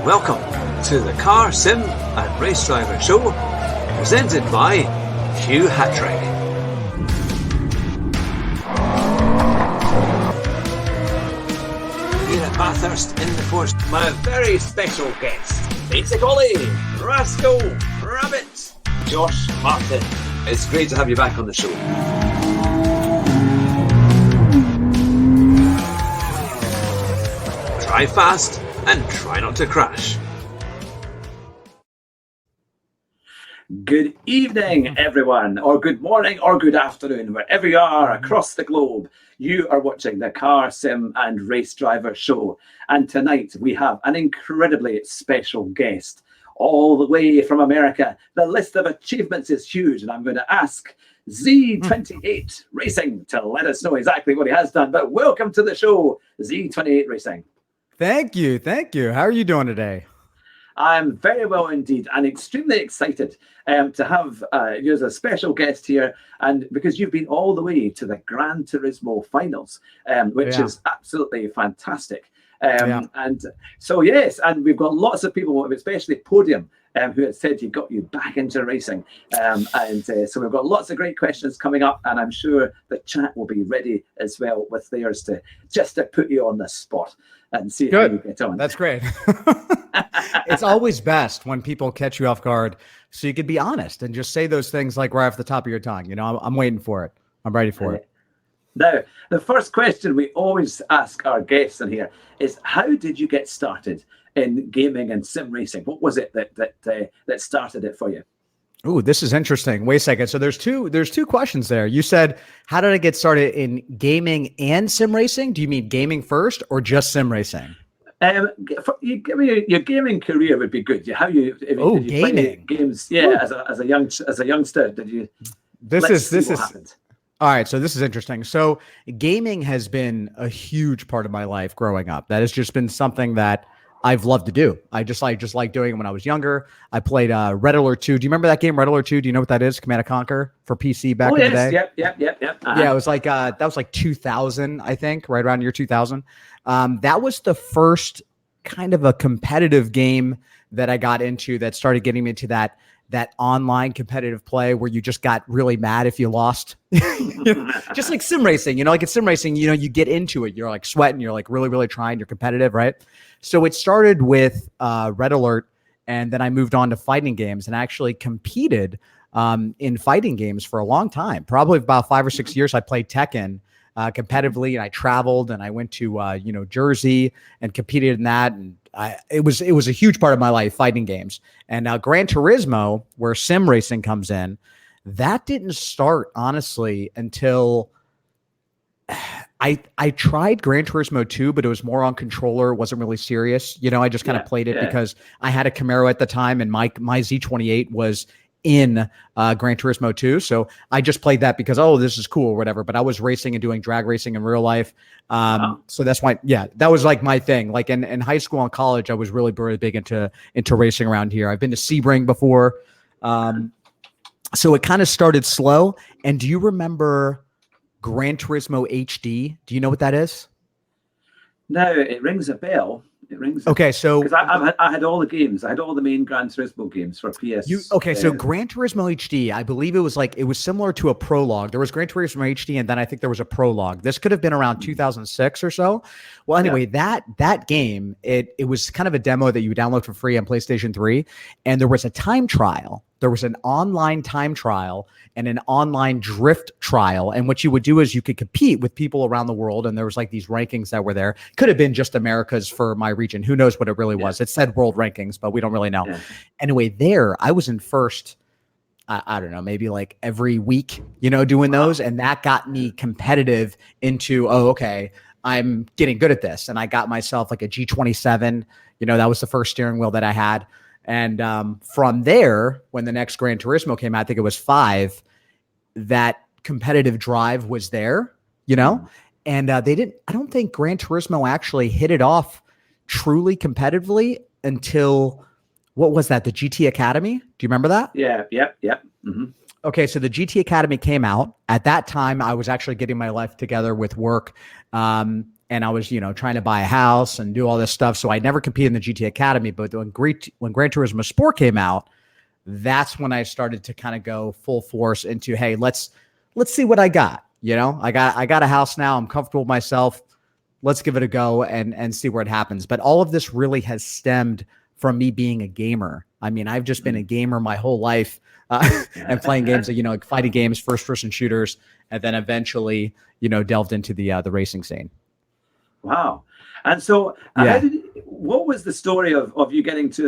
Welcome to the Car Sim and Race Driver Show, presented by Hugh Hattrick. Here at Bathurst in the Forest, my very special guest, Basic Ollie, Rascal, Rabbit, Josh Martin. It's great to have you back on the show. Drive fast and try not to crash. Good evening, everyone, or good morning, or good afternoon, wherever you are across the globe. You are watching the Car Sim and Race Driver Show, and tonight we have an incredibly special guest all the way from America. The list of achievements is huge, and I'm going to ask Z28 Racing to let us know exactly what he has done. But welcome to the show, Z28 Racing. Thank you. How are you doing today? I'm very well indeed, and extremely excited to have you as a special guest here, and because you've been all the way to the Gran Turismo finals, which is absolutely fantastic. And so, yes, and we've got lots of people, especially Podium, who had said you got you back into racing. So we've got lots of great questions coming up, and I'm sure the chat will be ready as well with theirs to put you on the spot and see how you get on. That's great. It's always best when people catch you off guard, so you could be honest and just say those things like right off the top of your tongue. You know, I'm waiting for it. I'm ready for it. Now, the first question we always ask our guests in here is, how did you get started in gaming and sim racing? What was it that started it for you? Ooh, this is interesting. Wait a second. So there's two questions there. You said, how did I get started in gaming and sim racing? Do you mean gaming first or just sim racing? Give me your gaming career would be good. Did you gaming play games? Yeah, as a youngster, did you? This is happened. All right, so this is interesting. So gaming has been a huge part of my life growing up. That has just been something that I've loved to do. I just like doing it when I was younger. I played Red Alert 2. Do you remember that game, Red Alert 2? Do you know what that is? Command & Conquer for PC back in the day? Yep. Yeah, it was like that was like 2000, I think, right around year 2000. That was the first kind of a competitive game that I got into that started getting me to that online competitive play where you just got really mad if you lost. Just like sim racing, like in sim racing, you get into it. You're like sweating. You're like really, really trying. You're competitive, right? So it started with Red Alert, and then I moved on to fighting games and actually competed in fighting games for a long time. Probably about 5 or 6 years. I played Tekken competitively, and I traveled and I went to Jersey and competed in that, and it was a huge part of my life, fighting games. And now Gran Turismo, where sim racing comes in, that didn't start honestly until I tried Gran Turismo 2, but it was more on controller. It wasn't really serious. I just kind of played it because I had a Camaro at the time, and my Z28 was in Gran Turismo 2. So I just played that because, this is cool or whatever. But I was racing and doing drag racing in real life. So that's why, that was like my thing. Like in high school and college, I was really, really big into racing around here. I've been to Sebring before. So it kind of started slow. And do you remember Gran Turismo HD? Do you know what that is? No, it rings a bell. Okay, so because I had all the games. I had all the main Gran Turismo games for PS. So Gran Turismo HD, I believe it was similar to a prologue. There was Gran Turismo HD, and then I think there was a prologue. This could have been around 2006 or so. Well, anyway, that game, it was kind of a demo that you would download for free on PlayStation 3, and there was a time trial. There was an online time trial and an online drift trial. And what you would do is you could compete with people around the world. And there was like these rankings that were there. Could have been just America's for my region. Who knows what it really was? It said world rankings, but we don't really know. Anyway, there I was in first, I don't know, maybe like every week, doing those. And that got me competitive into, okay, I'm getting good at this. And I got myself like a G27. That was the first steering wheel that I had. And from there, when the next Gran Turismo came out, I think it was 5, that competitive drive was there, and I don't think Gran Turismo actually hit it off truly competitively until, what was that? The GT Academy? Do you remember that? Yeah. Mm-hmm. Okay, so the GT Academy came out. At that time, I was actually getting my life together with work. and I was, trying to buy a house and do all this stuff. So I never competed in the GT Academy. But when Gran Turismo Sport came out, that's when I started to kind of go full force into, hey, let's see what I got. I got a house now. I'm comfortable with myself. Let's give it a go and see where it happens. But all of this really has stemmed from me being a gamer. I mean, I've just been a gamer my whole life and playing games, like fighting games, first-person shooters, and then eventually, delved into the racing scene. Wow. And so what was the story of you getting to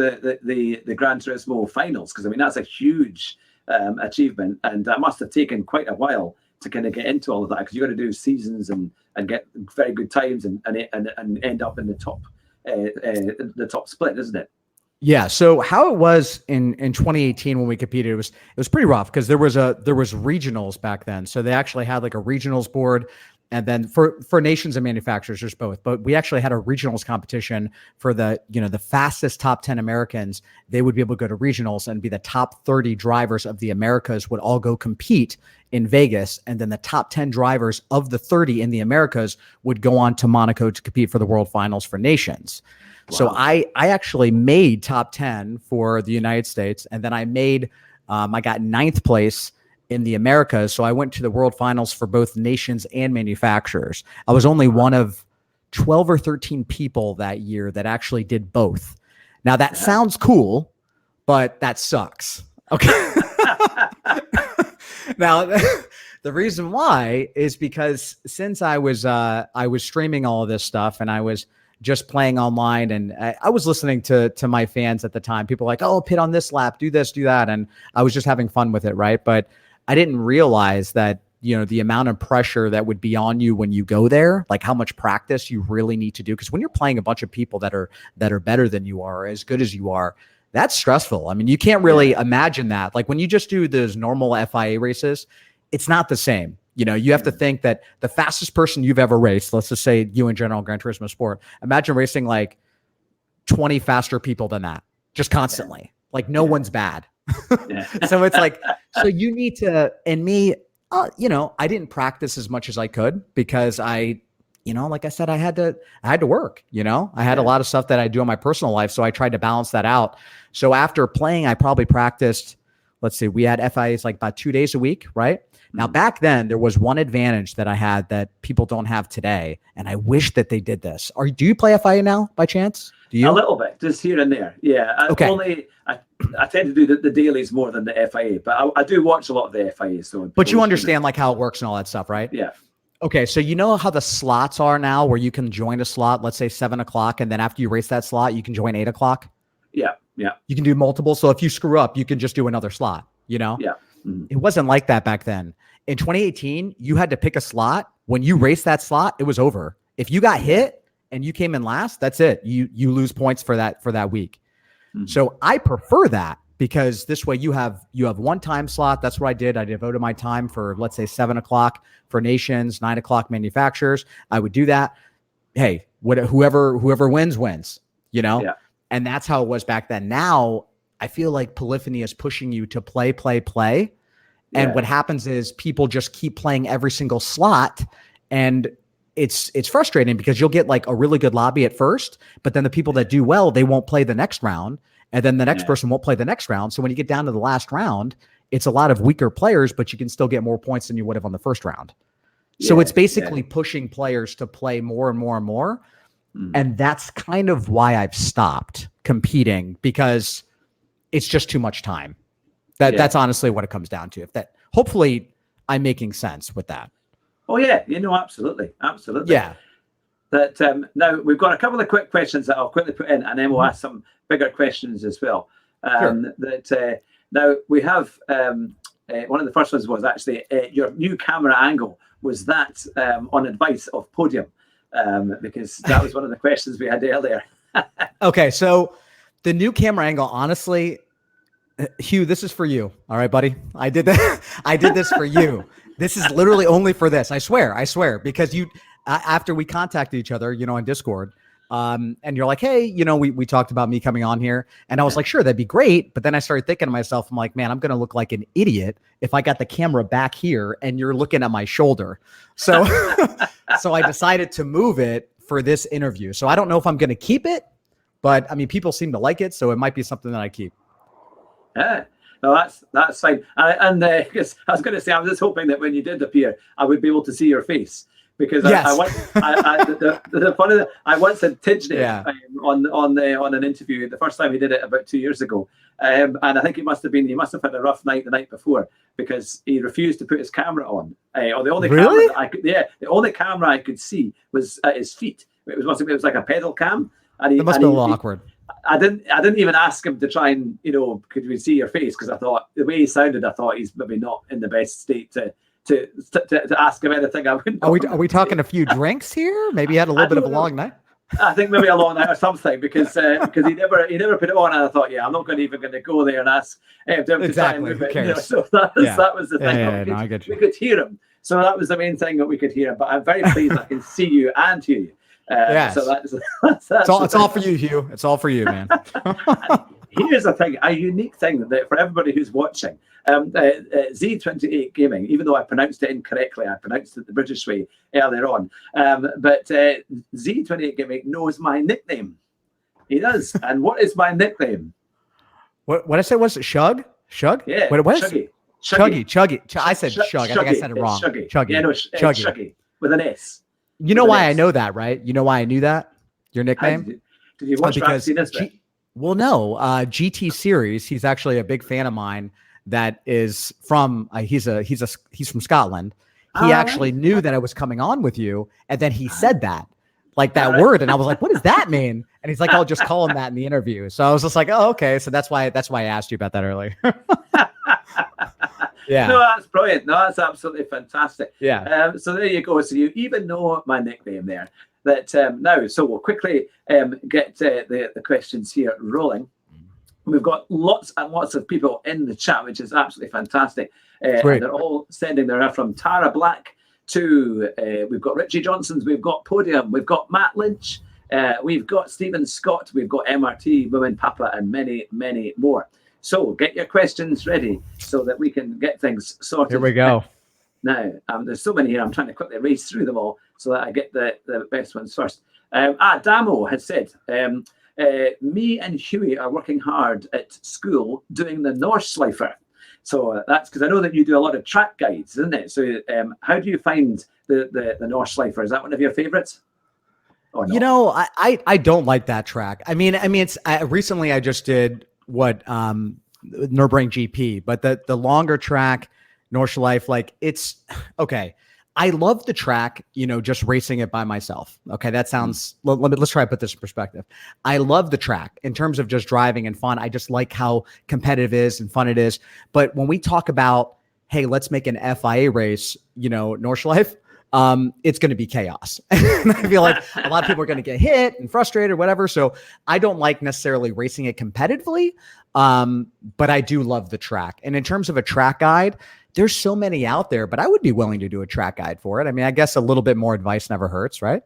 the Gran Turismo finals? Because, I mean, that's a huge achievement, and that must have taken quite a while to kind of get into all of that, because you got to do seasons and get very good times and end up in the top split, isn't it? Yeah. So how it was in 2018 when we competed, it was pretty rough, because there was regionals back then. So they actually had like a regionals board, and then for nations and manufacturers, there's both. But we actually had a regionals competition for the fastest top 10 Americans. They would be able to go to regionals, and be the top 30 drivers of the Americas would all go compete in Vegas. And then the top 10 drivers of the 30 in the Americas would go on to Monaco to compete for the world finals for nations. Wow. So I actually made top 10 for the United States. And then I got 9th place in the Americas. So I went to the world finals for both nations and manufacturers. I was only one of 12 or 13 people that year that actually did both. Now that sounds cool, but that sucks. Okay. Now, the reason why is because since I was streaming all of this stuff, and I was just playing online, and I was listening to my fans at the time. People were like, oh, pit on this lap, do this, do that. And I was just having fun with it. Right. But I didn't realize that, the amount of pressure that would be on you when you go there, like how much practice you really need to do. Because when you're playing a bunch of people that are better than you are, as good as you are, that's stressful. I mean, you can't really imagine that. Like when you just do those normal FIA races, it's not the same. You have to think that the fastest person you've ever raced, let's just say you in general, Gran Turismo Sport, imagine racing like 20 faster people than that, just constantly. Like no one's bad. So it's like, so you need to, and me, I didn't practice as much as I could, because I, like I said, I had to work, I had a lot of stuff that I do in my personal life. So I tried to balance that out. So after playing, I probably practiced, let's see, we had FIAs like about 2 days a week, right? Now, back then, there was one advantage that I had that people don't have today, and I wish that they did this. Do you play FIA now, by chance? Do you? A little bit, just here and there. Yeah. Okay. I tend to do the dailies more than the FIA, but I do watch a lot of the FIA. So, but you understand like how it works and all that stuff, right? Yeah. Okay, so you know how the slots are now, where you can join a slot, let's say 7 o'clock, and then after you race that slot, you can join 8 o'clock? Yeah. You can do multiple. So if you screw up, you can just do another slot, Yeah. Mm-hmm. It wasn't like that back then. In 2018, you had to pick a slot. When you raced that slot, it was over. If you got hit and you came in last, that's it. You lose points for that week. Mm-hmm. So I prefer that, because this way you have one time slot. That's what I did. I devoted my time for, let's say, 7 o'clock for nations, 9 o'clock manufacturers. I would do that. Hey, whoever wins, Yeah. And that's how it was back then. Now I feel like polyphony is pushing you to play. And what happens is people just keep playing every single slot, and it's frustrating, because you'll get like a really good lobby at first, but then the people that do well, they won't play the next round, and then the next person won't play the next round. So when you get down to the last round, it's a lot of weaker players, but you can still get more points than you would have on the first round. So it's basically pushing players to play more and more and more. And that's kind of why I've stopped competing, because it's just too much time. That's honestly what it comes down to. Hopefully I'm making sense with that. Oh yeah, absolutely. Yeah. That now we've got a couple of quick questions that I'll quickly put in, and then we'll ask some bigger questions as well. Sure. Now we have one of the first ones was actually your new camera angle. Was that on advice of Podium? Because that was one of the questions we had earlier. Okay, so the new camera angle, honestly, Hugh, this is for you. All right, buddy. I did that. I did this for you. This is literally only for this. I swear. Because after we contacted each other, on Discord, And you're like, hey, you know, we talked about me coming on here. And I was like, sure, that'd be great. But then I started thinking to myself, I'm like, man, I'm going to look like an idiot if I got the camera back here and you're looking at my shoulder. So, so I decided to move it for this interview. So I don't know if I'm going to keep it, but I mean, people seem to like it. So it might be something that I keep. Yeah. No, that's fine. And I was going to say, I was just hoping that when you did appear, I would be able to see your face. Because yes. I once had Tidgney on an interview the first time he did it about 2 years ago, and I think he must have had a rough night the night before because he refused to put his camera on. Or the only really? camera the only camera I could see was at his feet. It was like a pedal cam, and it must be a little awkward. I didn't even ask him to try and could we see your face, because I thought the way he sounded, I thought he's maybe not in the best state to ask him anything. I wouldn't. Are we talking a few drinks here? Maybe he had a little bit of a long night. I think maybe a long night or something, because he never put it on, and I thought, I'm not even going to go there and ask him to try and move it. So that was the thing. We could hear him, so that was the main thing, that we could hear him. But I'm very pleased I can see you and hear you. Yes. So that's it's all for you, Hugh. It's all for you, man. Here's the thing, a unique thing that for everybody who's watching, Z28 Gaming, even though I pronounced it incorrectly, I pronounced it the British way earlier on, but Z28 Gaming knows my nickname. He does. And what is my nickname? What I said, was it Shug? Shug? Yeah. What was Shuggy. Chuggy. I said Shug. I think I said it wrong. Shuggy. Chuggy. Yeah, no, Chuggy. Shuggy with an S. You know why I know that, right? You know why I knew that? Your nickname? Did you watch this? Well, no. GT Series, he's actually a big fan of mine that is from, he's from Scotland. He actually knew that I was coming on with you. And then he said that word. And I was like, what does that mean? And he's like, I'll just call him that in the interview. So I was just like, oh, okay. So that's why I asked you about that earlier. Yeah. No, that's brilliant. No, that's absolutely fantastic. Yeah. So there you go. So you even know my nickname there. That now, so we'll quickly get the questions here rolling. We've got lots and lots of people in the chat, which is absolutely fantastic. And they're all sending their from Tara Black to we've got Richie Johnson's, we've got Podium, we've got Matt Lynch, we've got Stephen Scott, we've got MRT, Women Papa, and many, many more. So get your questions ready so that we can get things sorted. Here we go. Now, there's so many here. I'm trying to quickly race through them all so that I get the best ones first. Damo had said, me and Huey are working hard at school doing the Nordschleifer. So that's because I know that you do a lot of track guides, isn't it? So how do you find the Nordschleifer? Is that one of your favorites? You know, I don't like that track. I mean, it's recently I just did Nürburgring GP, but the longer track, Nordschleife, like it's okay. I love the track, just racing it by myself. Okay, that sounds. Let's try to put this in perspective. I love the track in terms of just driving and fun. I just like how competitive it is and fun it is. But when we talk about, hey, let's make an FIA race, Nordschleife, it's going to be chaos. I feel like a lot of people are going to get hit and frustrated or whatever. So I don't like necessarily racing it competitively, but I do love the track. And in terms of a track guide, there's so many out there, but I would be willing to do a track guide for it. I mean, I guess a little bit more advice never hurts, right?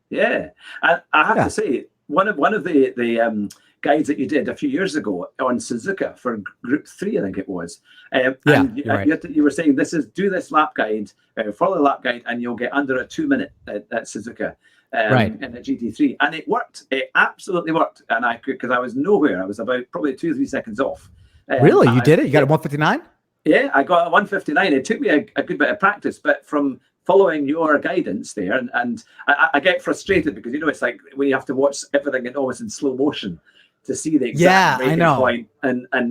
Yeah. I have to say, one of the guides that you did a few years ago on Suzuka for Group 3, I think it was. You were saying do this lap guide, follow the lap guide, and you'll get under a 2 minute at Suzuka in a GT3. And it worked. It absolutely worked. And because I was nowhere. I was about probably 2-3 seconds off. Really? You did it? You got a 159? Yeah, I got a 159. It took me a good bit of practice, but from following your guidance there, and I get frustrated because it's like when you have to watch everything in almost in slow motion to see the exact rating point,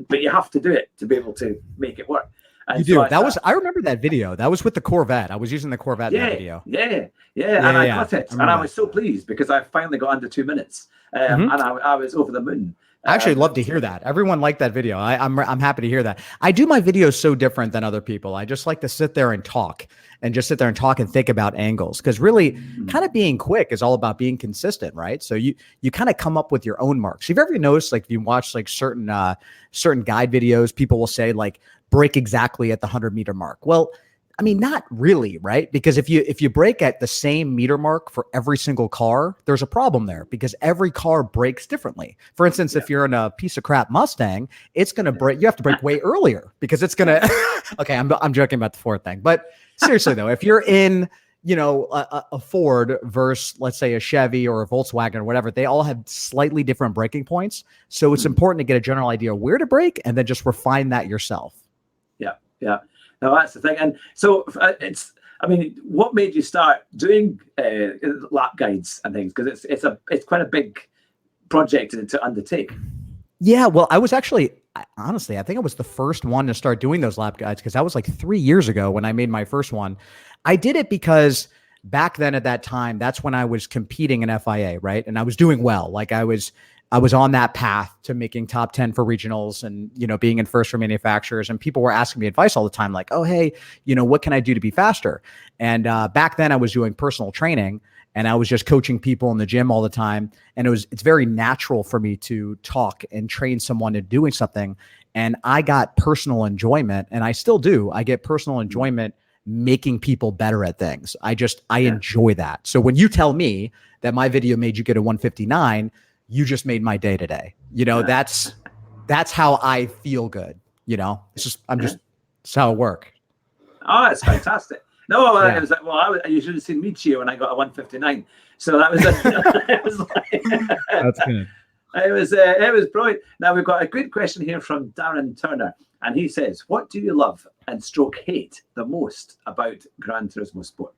but you have to do it to be able to make it work. And you do. I remember that video. That was with the Corvette. I was using the Corvette in that video. Yeah. And I got it, and I was so pleased because I finally got under 2 minutes, and I was over the moon. I actually love to hear that. Everyone liked that video. I'm happy to hear that. I do my videos so different than other people. I just like to sit there and talk and think about angles, because really kind of being quick is all about being consistent, right? So you kind of come up with your own marks. You've ever noticed, like if you watch like certain guide videos, people will say like break exactly at the 100-meter mark. Well, I mean, not really, right? Because if you break at the same meter mark for every single car, there's a problem there because every car breaks differently. For instance, if you're in a piece of crap Mustang, it's going to break. You have to break way earlier because it's going to. Okay, I'm joking about the Ford thing, but seriously though, if you're in a Ford versus, let's say, a Chevy or a Volkswagen or whatever, they all have slightly different breaking points. So it's important to get a general idea of where to brake and then just refine that yourself. Yeah. No, that's the thing. And so what made you start doing lap guides and things? Because it's quite a big project to undertake. Yeah, well, I was actually, honestly, I think I was the first one to start doing those lap guides because that was like 3 years ago when I made my first one. I did it because back then at that time, that's when I was competing in FIA, right? And I was doing well. Like I was on that path to making top 10 for regionals and, being in first for manufacturers. And people were asking me advice all the time, like, oh, hey, what can I do to be faster? And back then I was doing personal training and I was just coaching people in the gym all the time. And it's very natural for me to talk and train someone to doing something. And I got personal enjoyment, and I still do. I get personal enjoyment making people better at things. I enjoy that. So when you tell me that my video made you get a 159, you just made my day today. That's how I feel good. It's how it works. Oh, it's fantastic. No, it was like, you should have seen me cheer when I got a 159. So that was it was like, that's good. It was brilliant. Now we've got a good question here from Darren Turner, and he says, "What do you love and stroke hate the most about Gran Turismo Sport?"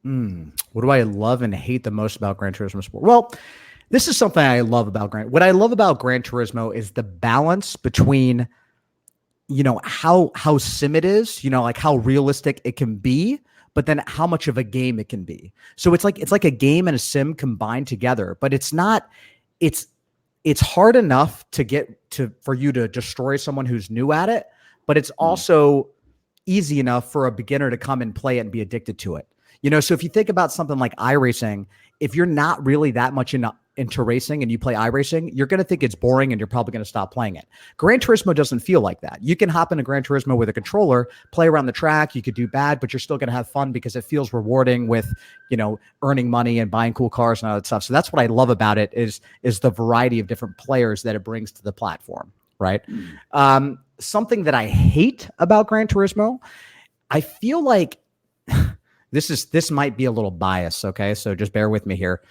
What do I love and hate the most about Gran Turismo Sport? Well, this is something I love about What I love about Gran Turismo is the balance between, how sim it is, like how realistic it can be, but then how much of a game it can be. So it's like a game and a sim combined together, but it's hard enough for you to destroy someone who's new at it, but it's also easy enough for a beginner to come and play it and be addicted to it. So if you think about something like iRacing, if you're not really that much into racing and you play iRacing, you're going to think it's boring and you're probably going to stop playing it. Gran Turismo doesn't feel like that. You can hop into Gran Turismo with a controller, play around the track, you could do bad, but you're still going to have fun because it feels rewarding with, earning money and buying cool cars and all that stuff. So that's what I love about it is the variety of different players that it brings to the platform, right? Something that I hate about Gran Turismo, I feel like this might be a little biased, okay? So just bear with me here.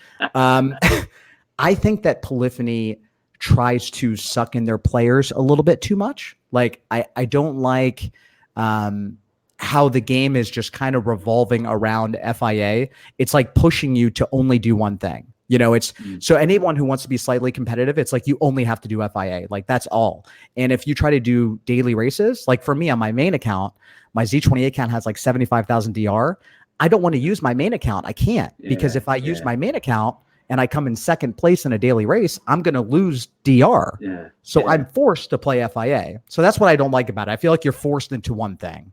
I think that Polyphony tries to suck in their players a little bit too much. Like I don't like how the game is just kind of revolving around FIA. It's like pushing you to only do one thing. So anyone who wants to be slightly competitive, it's like you only have to do FIA. Like that's all. And if you try to do daily races, like for me on my main account, my Z28 account has like 75,000 DR. I don't want to use my main account. I can't because if I use my main account and I come in second place in a daily race, I'm going to lose DR. I'm forced to play FIA. So that's what I don't like about it. I feel like you're forced into one thing.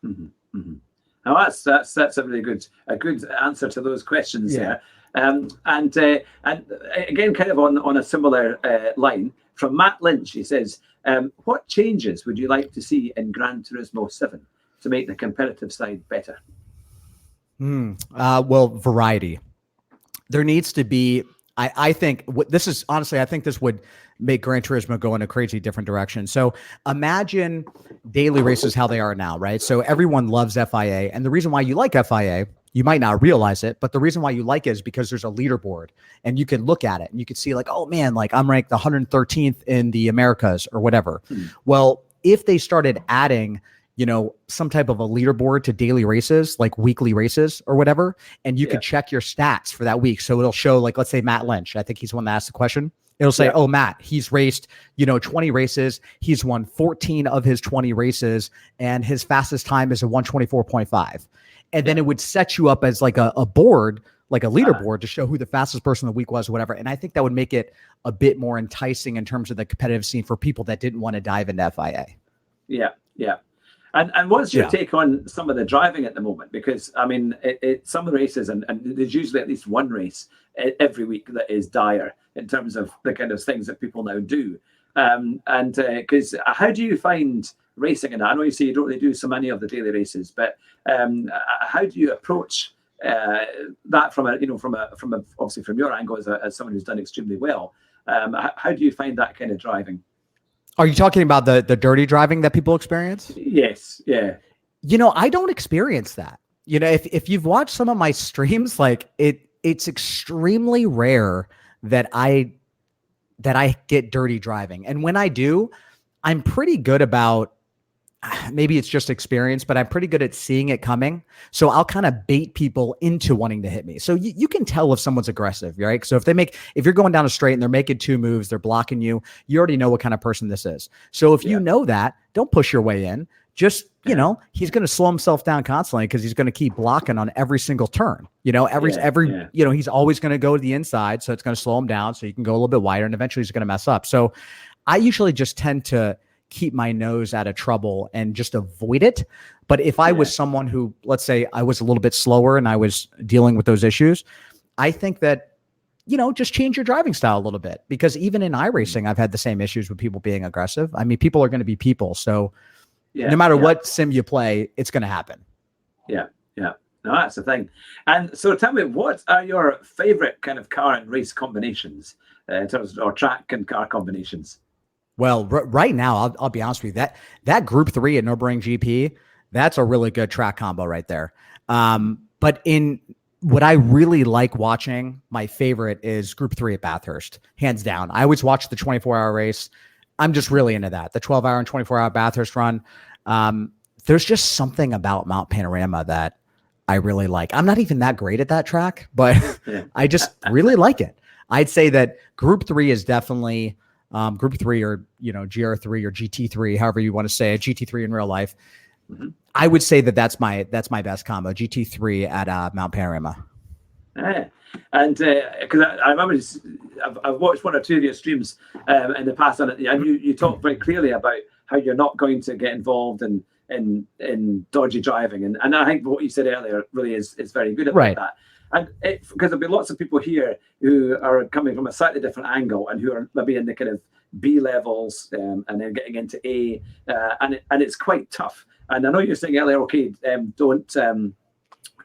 Now that's a really good answer to those questions there. And again, kind of on a similar line from Matt Lynch, he says, "What changes would you like to see in Gran Turismo 7 to make the competitive side better?" Well, variety. There needs to be. I think this is honestly. I think this would make Gran Turismo go in a crazy different direction. So imagine daily races how they are now, right? So everyone loves FIA, and the reason why you like FIA, you might not realize it, but the reason why you like it is because there's a leaderboard, and you can look at it and you can see like, oh man, like I'm ranked 113th in the Americas or whatever. Well, if they started adding some type of a leaderboard to daily races, like weekly races or whatever. And you could check your stats for that week. So it'll show, like, let's say Matt Lynch, I think he's the one that asked the question. It'll say, oh, Matt, he's raced, 20 races. He's won 14 of his 20 races and his fastest time is a 124.5. And then it would set you up as like a board, like a leaderboard to show who the fastest person of the week was or whatever. And I think that would make it a bit more enticing in terms of the competitive scene for people that didn't want to dive into FIA. Yeah. And what's your take on some of the driving at the moment? Because I mean, some of the races, and there's usually at least one race every week that is dire in terms of the kind of things that people now do. And because how do you find racing and that? I know you say you don't really do so many of the daily races, but how do you approach that from obviously from your angle as someone who's done extremely well? How do you find that kind of driving? Are you talking about the dirty driving that people experience? Yes. Yeah. I don't experience that. If you've watched some of my streams, like it's extremely rare that I get dirty driving. And when I do, I'm pretty good about, maybe it's just experience, but I'm pretty good at seeing it coming. So I'll kind of bait people into wanting to hit me. So you can tell if someone's aggressive, right? So if you're going down a straight and they're making two moves, they're blocking you, you already know what kind of person this is. So if you know that, don't push your way in. Just, he's going to slow himself down constantly because he's going to keep blocking on every single turn. He's always going to go to the inside. So it's going to slow him down. So you can go a little bit wider and eventually he's going to mess up. So I usually just tend to keep my nose out of trouble and just avoid it. But if I was someone who, let's say I was a little bit slower and I was dealing with those issues, I think that, just change your driving style a little bit, because even in iRacing, I've had the same issues with people being aggressive. I mean, people are going to be people. So no matter what sim you play, it's going to happen. Yeah. Yeah. No, that's the thing. And so tell me, what are your favorite kind of car and race combinations in terms of, or track and car combinations? Well, right now, I'll be honest with you, that Group 3 at Nürburgring GP, that's a really good track combo right there. But in what I really like watching, my favorite is Group 3 at Bathurst, hands down. I always watch the 24-hour race. I'm just really into that. The 12-hour and 24-hour Bathurst run. There's just something about Mount Panorama that I really like. I'm not even that great at that track, but I just really like it. I'd say that Group 3 is definitely Group 3 or, GR3 or GT3, however you want to say it, GT3 in real life. Mm-hmm. I would say that's my best combo, GT3 at Mount Panorama. Yeah. And because I remember I've watched one or two of your streams in the past on it, and you talk very clearly about how you're not going to get involved in dodgy driving, and I think what you said earlier really is very good about that. And because there'll be lots of people here who are coming from a slightly different angle and who are maybe in the kind of B levels and then getting into A, and it's quite tough. And I know you're saying earlier, okay, don't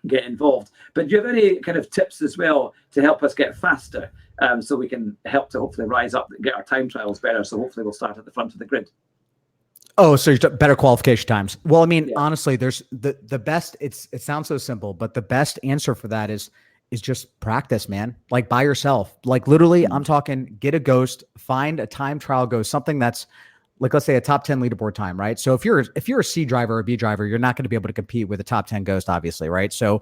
get involved, but do you have any kind of tips as well to help us get faster, so we can help to hopefully rise up and get our time trials better, so hopefully we'll start at the front of the grid? Oh, so you're better qualification times. Well, I mean, honestly, there's the best, it sounds so simple, but the best answer for that is just practice, man. Like by yourself, like literally I'm talking, get a ghost, find a time trial ghost, something that's like, let's say a top 10 leaderboard time, right? So if you're a C driver or a B driver, you're not going to be able to compete with a top 10 ghost, obviously, right? So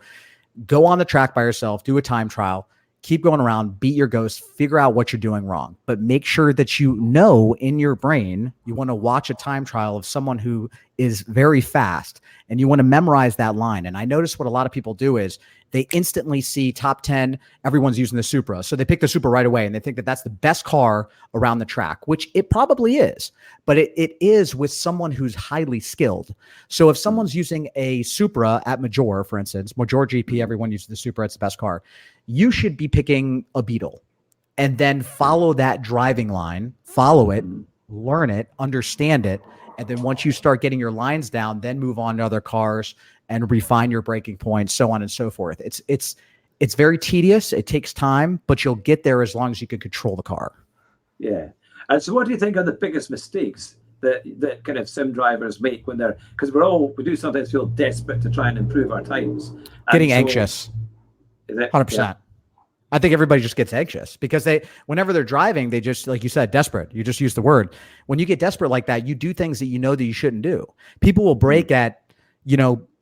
go on the track by yourself, do a time trial, keep going around, beat your ghost, figure out what you're doing wrong, but make sure that in your brain, you want to watch a time trial of someone who is very fast and you want to memorize that line. And I notice what a lot of people do is they instantly see top 10, everyone's using the Supra. So they pick the Supra right away and they think that that's the best car around the track, which it probably is, but it is with someone who's highly skilled. So if someone's using a Supra at Major, for instance, Major GP, everyone uses the Supra, it's the best car. You should be picking a Beetle and then follow that driving line, follow it, learn it, understand it. And then once you start getting your lines down, then move on to other cars and refine your braking points, so on and so forth. It's very tedious. It takes time, but you'll get there as long as you can control the car. Yeah. And so what do you think are the biggest mistakes that kind of sim drivers make when they're, because we do sometimes feel desperate to try and improve our times. Getting anxious. Is it? 100%. Yeah. I think everybody just gets anxious because whenever they're driving, they just, like you said, desperate. You just use the word. When you get desperate like that, you do things that you know that you shouldn't do. People will brake at,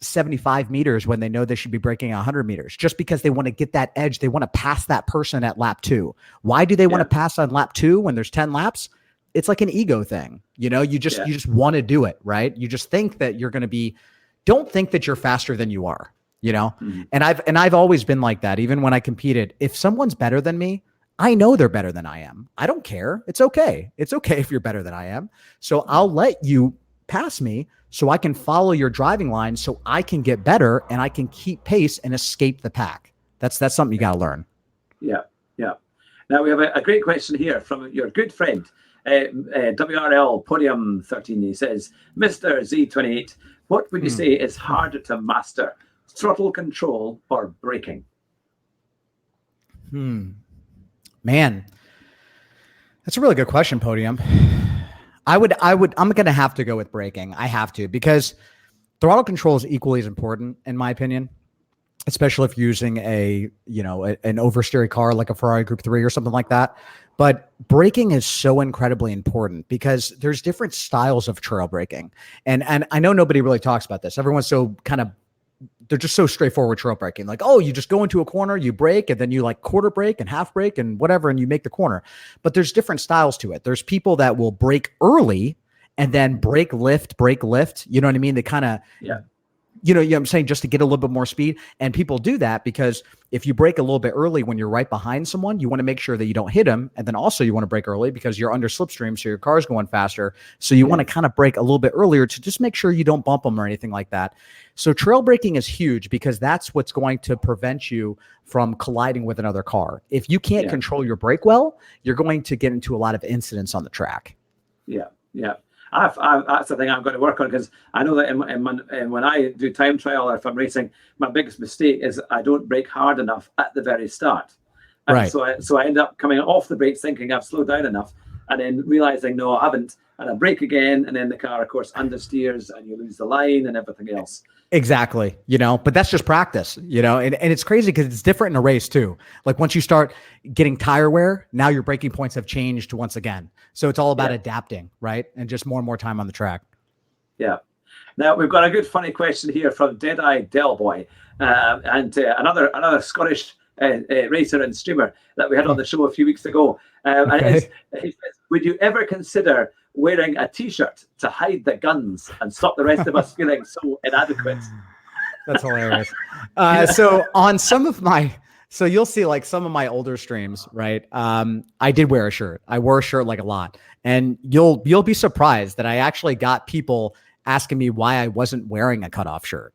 75 meters when they know they should be braking 100 meters just because they want to get that edge. They want to pass that person at lap 2. Why do they want to pass on lap 2 when there's 10 laps? It's like an ego thing. You just want to do it, right? You just think that you're going to be, don't think that you're faster than you are, And I've always been like that. Even when I competed, if someone's better than me, I know they're better than I am. I don't care. It's okay. It's okay if you're better than I am. So I'll let you pass me so I can follow your driving line so I can get better and I can keep pace and escape the pack. That's something you got to learn. Yeah. Yeah. Now we have a great question here from your good friend, WRL Podium 13, he says, Mr. Z28, what would you say is harder to master, throttle control or braking? Man, that's a really good question, Podium. I'm going to have to go with braking. I have to, because throttle control is equally as important, in my opinion, especially if you're using an oversteery car like a Ferrari Group 3 or something like that. But braking is so incredibly important because there's different styles of trail braking. And I know nobody really talks about this. Everyone's so they're just so straightforward trail braking. Like, oh, you just go into a corner, you brake, and then you like quarter brake and half brake and whatever, and you make the corner. But there's different styles to it. There's people that will brake early and then brake lift. You know what I mean? They kind of, you know what I'm saying, just to get a little bit more speed. And people do that because if you brake a little bit early when you're right behind someone, you want to make sure that you don't hit them. And then also you want to brake early because you're under slipstream, so your car's going faster. So you want to kind of brake a little bit earlier to just make sure you don't bump them or anything like that. So trail braking is huge because that's what's going to prevent you from colliding with another car. If you can't control your brake well, you're going to get into a lot of incidents on the track. Yeah. That's the thing I'm going to work on, because I know that when I do time trial or if I'm racing, my biggest mistake is I don't brake hard enough at the very start. And right. So I end up coming off the brakes thinking I've slowed down enough, and then realizing no, I haven't, and I brake again, and then the car, of course, understeers and you lose the line and everything else. Exactly. But that's just practice, and it's crazy because it's different in a race too. Like once you start getting tire wear, now your braking points have changed once again. So it's all about adapting, right? And just more and more time on the track. Yeah. Now we've got a good funny question here from Deadeye Delboy, and another Scottish racer and streamer that we had on the show a few weeks ago. And he says, would you ever consider wearing a t-shirt to hide the guns and stop the rest of us feeling so inadequate? That's hilarious. So on so you'll see like some of my older streams, right? I did wear a shirt. I wore a shirt like a lot, and you'll be surprised that I actually got people asking me why I wasn't wearing a cutoff shirt.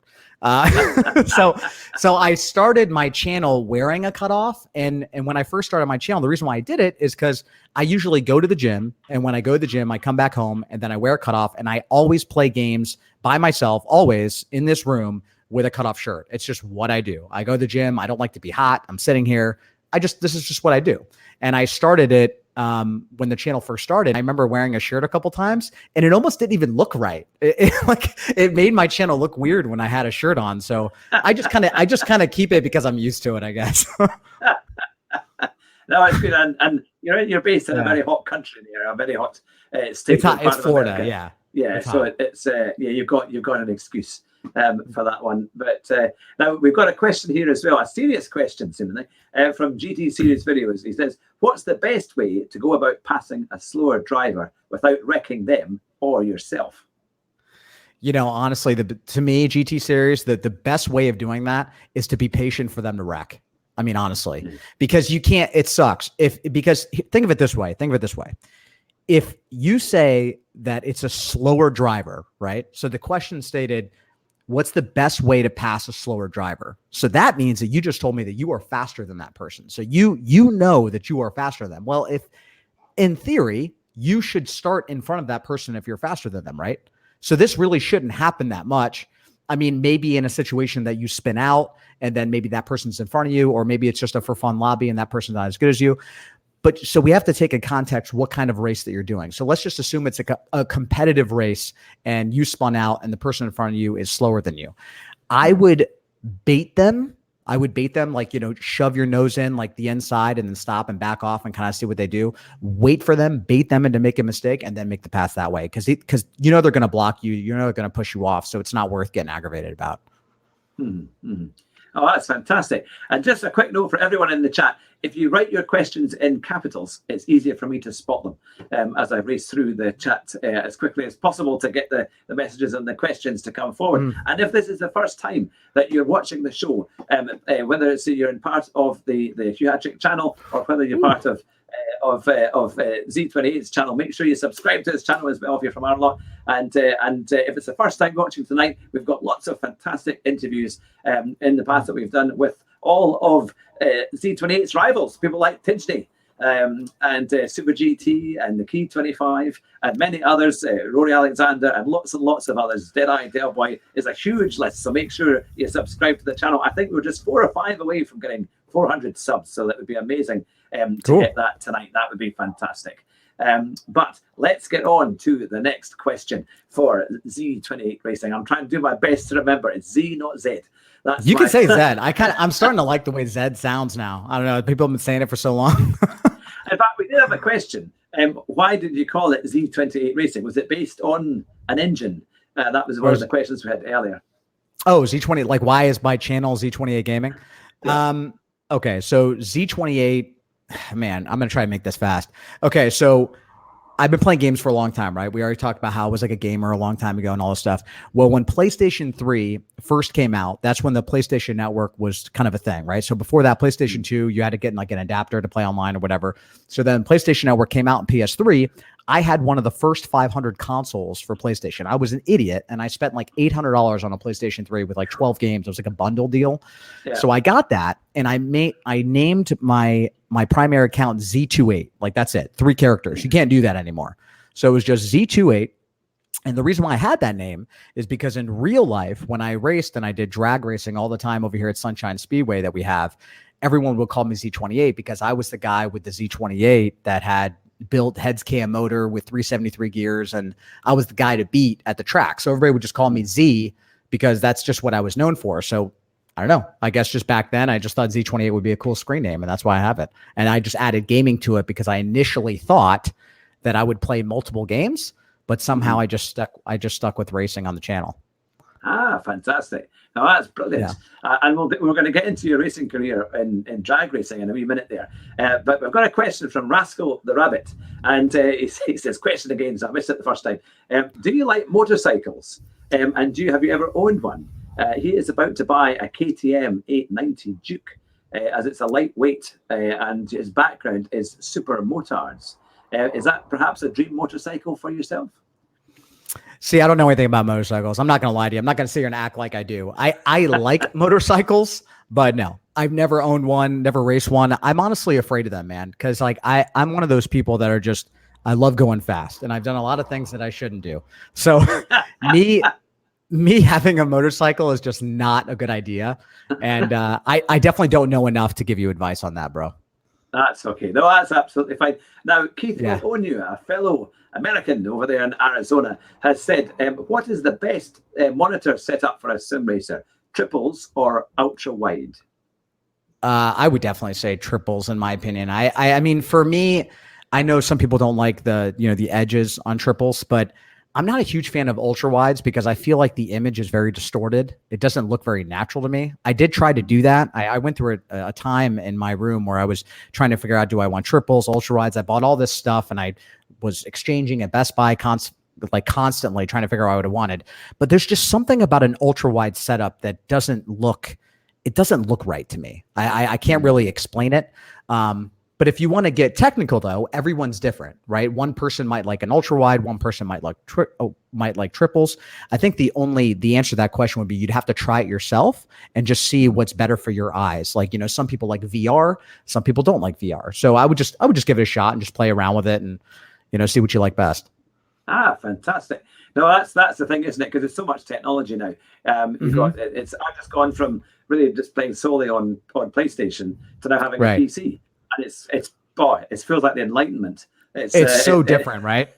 So I started my channel wearing a cutoff. And when I first started my channel, the reason why I did it is because I usually go to the gym. And when I go to the gym, I come back home and then I wear a cutoff, and I always play games by myself, always in this room with a cutoff shirt. It's just what I do. I go to the gym. I don't like to be hot. I'm sitting here. This is just what I do. And I started it when the channel first started. I remember wearing a shirt a couple times, and it almost didn't even look right. It made my channel look weird when I had a shirt on. So I just kind of keep it because I'm used to it, I guess. No, it's good, and you're based in a very hot country there, a very hot state. It's Florida, yeah. Yeah, it's so it's you've got an excuse for that one. But now we've got a question here as well, a serious question, seemingly, from GT Series Videos. He says, what's the best way to go about passing a slower driver without wrecking them or yourself? Honestly, to me, GT Series, the best way of doing that is to be patient for them to wreck. I mean, honestly, because you can't, it sucks. Because think of it this way. If you say that it's a slower driver, right? So the question stated, what's the best way to pass a slower driver? So that means that you just told me that you are faster than that person. So you know that you are faster than them. Well, if in theory, you should start in front of that person if you're faster than them, right? So this really shouldn't happen that much. I mean, maybe in a situation that you spin out and then maybe that person's in front of you, or maybe it's just a for fun lobby and that person's not as good as you. But so we have to take in context what kind of race that you're doing. So let's just assume it's a competitive race and you spun out and the person in front of you is slower than you. I would bait them. Like, shove your nose in like the inside and then stop and back off and kind of see what they do. Wait for them, bait them into make a mistake, and then make the pass that way. Because they're going to block you. They're going to push you off. So it's not worth getting aggravated about. Mm-hmm. Oh, that's fantastic. And just a quick note for everyone in the chat. If you write your questions in capitals, it's easier for me to spot them as I race through the chat as quickly as possible to get the messages and the questions to come forward. And if this is the first time that you're watching the show, whether it's you're in part of the Hugh Hattrick channel or whether you're part of Z28's channel, make sure you subscribe to his channel as well if you're from Arlock. And if it's the first time watching tonight, we've got lots of fantastic interviews in the past that we've done with all of Z28's rivals, people like Tidgey and Super GT and the Key 25 and many others, Rory Alexander and lots of others. Deadeye Delboy is a huge list, so make sure you subscribe to the channel. I think we're just 4 or 5 away from getting 400 subs, so that would be amazing to get that tonight. That would be fantastic. But let's get on to the next question for Z28 Racing. I'm trying to do my best to remember. It's Z, not Z. That's you can say Z. I'm starting to like the way Z sounds now. I don't know. People have been saying it for so long. In fact, we did have a question. Why did you call it Z28 Racing? Was it based on an engine? That was one of the questions we had earlier. Oh, Z28. Like, why is my channel Z28 Gaming? Yeah. Okay, so Z28. Man, I'm going to try and make this fast. Okay, so I've been playing games for a long time, right? We already talked about how I was like a gamer a long time ago and all this stuff. Well, when PlayStation 3 first came out, that's when the PlayStation Network was kind of a thing, right? So before that, PlayStation 2, you had to get like an adapter to play online or whatever. So then PlayStation Network came out in PS3. I had one of the first 500 consoles for PlayStation. I was an idiot, and I spent like $800 on a PlayStation 3 with like 12 games. It was like a bundle deal. Yeah. So I got that, and I named my primary account Z28. Like, that's it. 3 characters. You can't do that anymore. So it was just Z28. And the reason why I had that name is because in real life, when I raced and I did drag racing all the time over here at Sunshine Speedway that we have, everyone would call me Z28 because I was the guy with the Z28 that had built heads cam motor with 373 gears, and I was the guy to beat at the track. So everybody would just call me Z because that's just what I was known for. So I don't know. I guess just back then, I just thought Z28 would be a cool screen name, and that's why I have it. And I just added gaming to it because I initially thought that I would play multiple games, but somehow I just stuck with racing on the channel. Ah, fantastic. Now that's brilliant. Yeah. And we're going to get into your racing career in drag racing in a wee minute there. But we've got a question from Rascal the Rabbit. And he says, question again, so I missed it the first time. Do you like motorcycles? And have you ever owned one? He is about to buy a KTM 890 Duke, as it's a lightweight, and his background is super motards. Is that perhaps a dream motorcycle for yourself? See, I don't know anything about motorcycles. I'm not going to lie to you. I'm not going to sit here and act like I do. I like motorcycles, but no, I've never owned one, never raced one. I'm honestly afraid of them, man, because like I'm one of those people that are just, I love going fast, and I've done a lot of things that I shouldn't do. So me having a motorcycle is just not a good idea. And I definitely don't know enough to give you advice on that, bro. That's okay. No, that's absolutely fine. Now, Keith O'Neill, a fellow American over there in Arizona, has said, what is the best monitor setup for a sim racer, triples or ultra wide? I would definitely say triples, in my opinion. I mean, for me, I know some people don't like the edges on triples, but I'm not a huge fan of ultra wides because I feel like the image is very distorted. It doesn't look very natural to me. I did try to do that. I went through a time in my room where I was trying to figure out, do I want triples, ultra wides? I bought all this stuff, and I was exchanging at Best Buy constantly trying to figure out what I wanted. But there's just something about an ultra wide setup that doesn't look right to me. I can't really explain it. But if you want to get technical, though, everyone's different, right? One person might like an ultra wide, one person might like triples. I think the answer to that question would be you'd have to try it yourself and just see what's better for your eyes. Like, some people like VR, some people don't like VR. So I would just give it a shot and just play around with it and see what you like best. Ah, fantastic. No, that's the thing, isn't it? Because there's so much technology now. I've just gone from really just playing solely on PlayStation to now having a PC. And it feels like the Enlightenment. It's so different, right?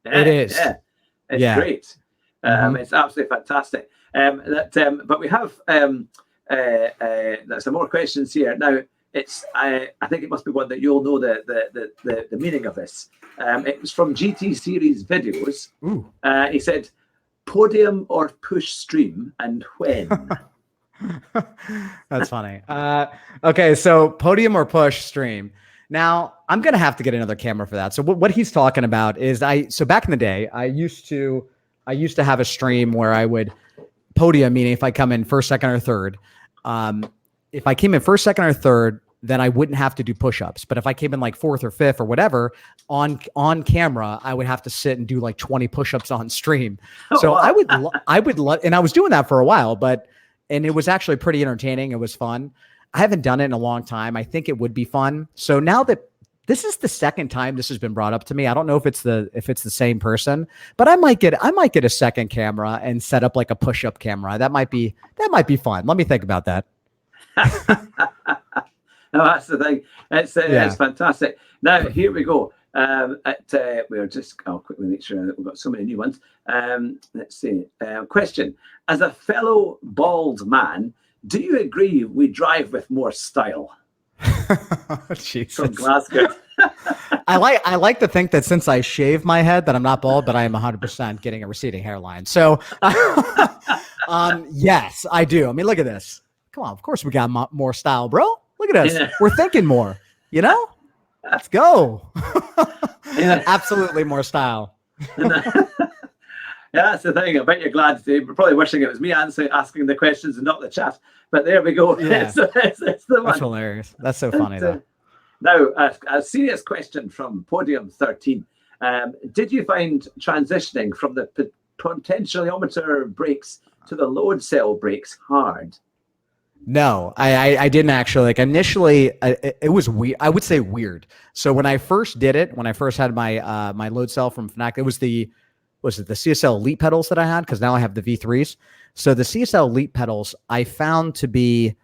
Yeah, it is. Yeah, it's great. It's absolutely fantastic. But we have some more questions here. Now, I think it must be one that you'll know the meaning of this. It was from GT Series Videos. He said, "Podium or push stream, and when?" That's funny. Okay, so podium or push stream. Now, I'm going to have to get another camera for that. So what he's talking about is so back in the day, I used to have a stream where I would podium, meaning if I come in first, second, or third. If I came in first, second, or third, then I wouldn't have to do push-ups. But if I came in like fourth or fifth or whatever, on camera, I would have to sit and do like 20 push-ups on stream. So I would love, and I was doing that for a while, and it was actually pretty entertaining. It was fun. I haven't done it in a long time. I think it would be fun. So now that this is the second time this has been brought up to me. I don't know if it's the same person, but I might get a second camera and set up like a push-up camera. That might be fun. Let me think about that. No, that's the thing. It's fantastic. Now here we go. I'll quickly make sure that we've got so many new ones. Let's see. Question: as a fellow bald man, do you agree we drive with more style? From Glasgow. I like to think that since I shave my head that I'm not bald, but I am 100% getting a receding hairline. So yes, I do. I mean, look at this. Come on, of course we got more style, bro. Look at us. Yeah. We're thinking more, you know? Let's go. Absolutely more style. Yeah, that's the thing. I bet you're glad. You're probably wishing it was me asking the questions and not the chat. But there we go. Yeah. it's the one. That's hilarious. That's so funny, though. Now, a serious question from Podium 13. Did you find transitioning from the potentiometer brakes to the load cell brakes hard? No, I didn't actually. Like initially, it was weird. I would say weird. So when I first did it, when I first had my my load cell from Fnac, it was the CSL Elite pedals that I had, because now I have the V3s. So the CSL Elite pedals I found to be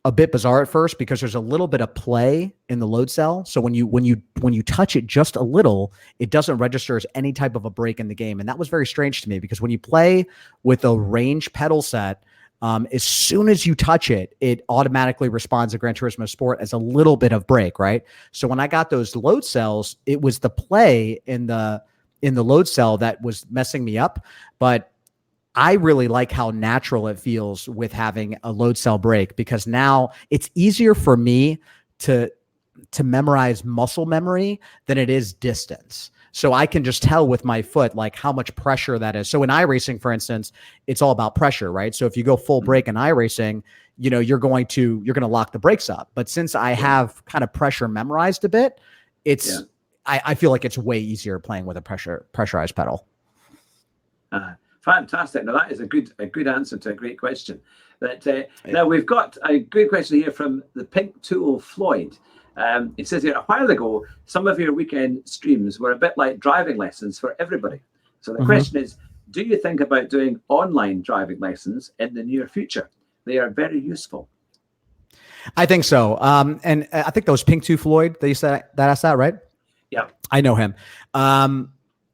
a bit bizarre at first, because there's a little bit of play in the load cell. So when you touch it just a little, it doesn't register as any type of a break in the game. And that was very strange to me, because when you play with a range pedal set, as soon as you touch it, it automatically responds to Gran Turismo Sport as a little bit of break, right? So when I got those load cells, it was the play in the load cell that was messing me up. But I really like how natural it feels with having a load cell break, because now it's easier for me to memorize muscle memory than it is distance. So I can just tell with my foot, like how much pressure that is. So in iRacing, for instance, it's all about pressure, right? So if you go full brake in iRacing, you know, you're going to lock the brakes up. But since I have kind of pressure memorized a bit, I feel like it's way easier playing with a pressurized pedal. Fantastic. Now that is a good answer to a great question. Now we've got a good question here from the Pink Tool Floyd. It says here, a while ago, some of your weekend streams were a bit like driving lessons for everybody. So the question is, do you think about doing online driving lessons in the near future? They are very useful. I think so. And I think that was Pink 2 Floyd that you said that asked that, right? Yeah. I know him.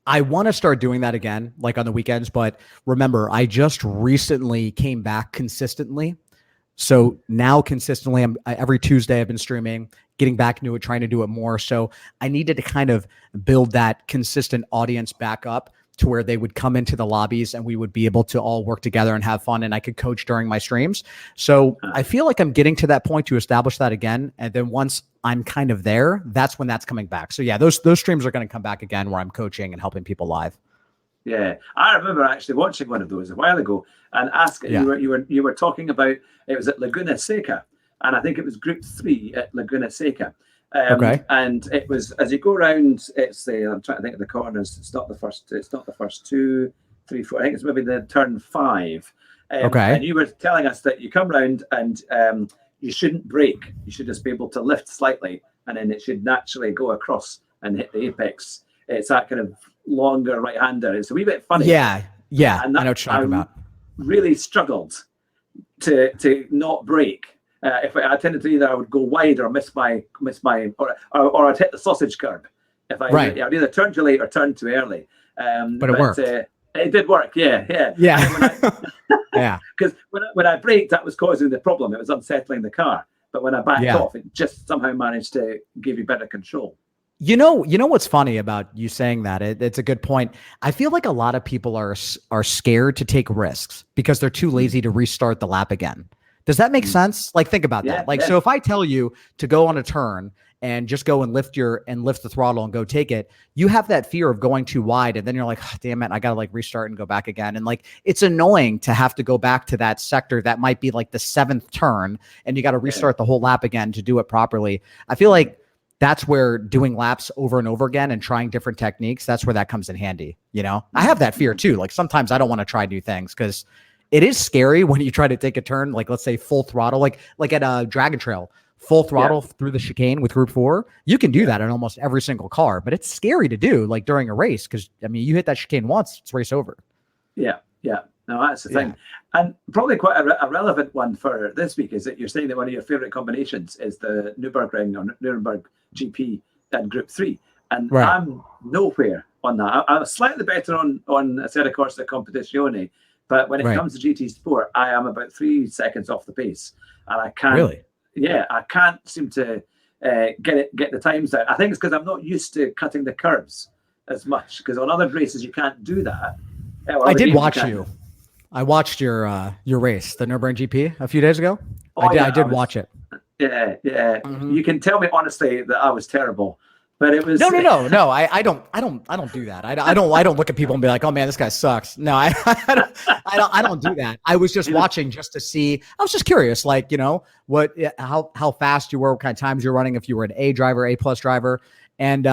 I want to start doing that again, like on the weekends. But remember, I just recently came back consistently. So now consistently, every Tuesday I've been streaming, getting back into it, trying to do it more. So I needed to kind of build that consistent audience back up to where they would come into the lobbies and we would be able to all work together and have fun, and I could coach during my streams. So I feel like I'm getting to that point to establish that again. And then once I'm kind of there, that's when that's coming back. So yeah, those streams are going to come back again where I'm coaching and helping people live. Yeah, I remember actually watching one of those a while ago and asking you were talking about, it was at Laguna Seca, and I think it was Group 3 at Laguna Seca. And it was, as you go around, it's the, I'm trying to think of the corners. It's not the first 2, 3, 4. I think it's maybe the turn 5. And you were telling us that you come around and you shouldn't brake. You should just be able to lift slightly, and then it should naturally go across and hit the apex. It's that kind of longer right-hander. It's a wee bit funny. Yeah. And I know what you're talking about. Really struggled to not brake. If I tended to either I would go wide or miss my or I'd hit the sausage curb. If I'd either turn too late or turn too early. But it worked. It did work. Yeah. Yeah. Because when I braked, that was causing the problem. It was unsettling the car. But when I backed off, it just somehow managed to give you better control. You know what's funny about you saying that? It's a good point. I feel like a lot of people are scared to take risks because they're too lazy to restart the lap again. Does that make sense? Like, think about that. So if I tell you to go on a turn and just go and lift the throttle and go take it, you have that fear of going too wide. And then you're like, oh, damn it, I got to like restart and go back again. And like, it's annoying to have to go back to that sector that might be like the 7th turn and you got to restart the whole lap again to do it properly. I feel like that's where doing laps over and over again and trying different techniques, that's where that comes in handy. You know, I have that fear too. Like sometimes I don't want to try new things because it is scary when you try to take a turn, like let's say full throttle, like at a Dragon Trail, full throttle through the chicane with Group 4, you can do that in almost every single car, but it's scary to do like during a race because, I mean, you hit that chicane once, it's race over. Yeah. No, that's the thing. And probably quite a relevant one for this week is that you're saying that one of your favorite combinations is the Nürburgring or Nuremberg GP and Group 3. And I'm nowhere on that. I'm slightly better on Serie Corsa Competizione, but when it comes to GT Sport, I am about 3 seconds off the pace. And I can't Really? Yeah, I can't seem to get the times out. I think it's because I'm not used to cutting the curves as much, because on other races you can't do that. I did watch you. I watched your race, the Nürburgring GP, a few days ago. I did watch it. Yeah. Mm-hmm. You can tell me honestly that I was terrible, but it was no. I don't do that. I don't look at people and be like, oh man, this guy sucks. No, I don't do that. I was just watching just to see. I was just curious, like, you know, how fast you were, what kind of times you're running, if you were an A driver, A+ driver. And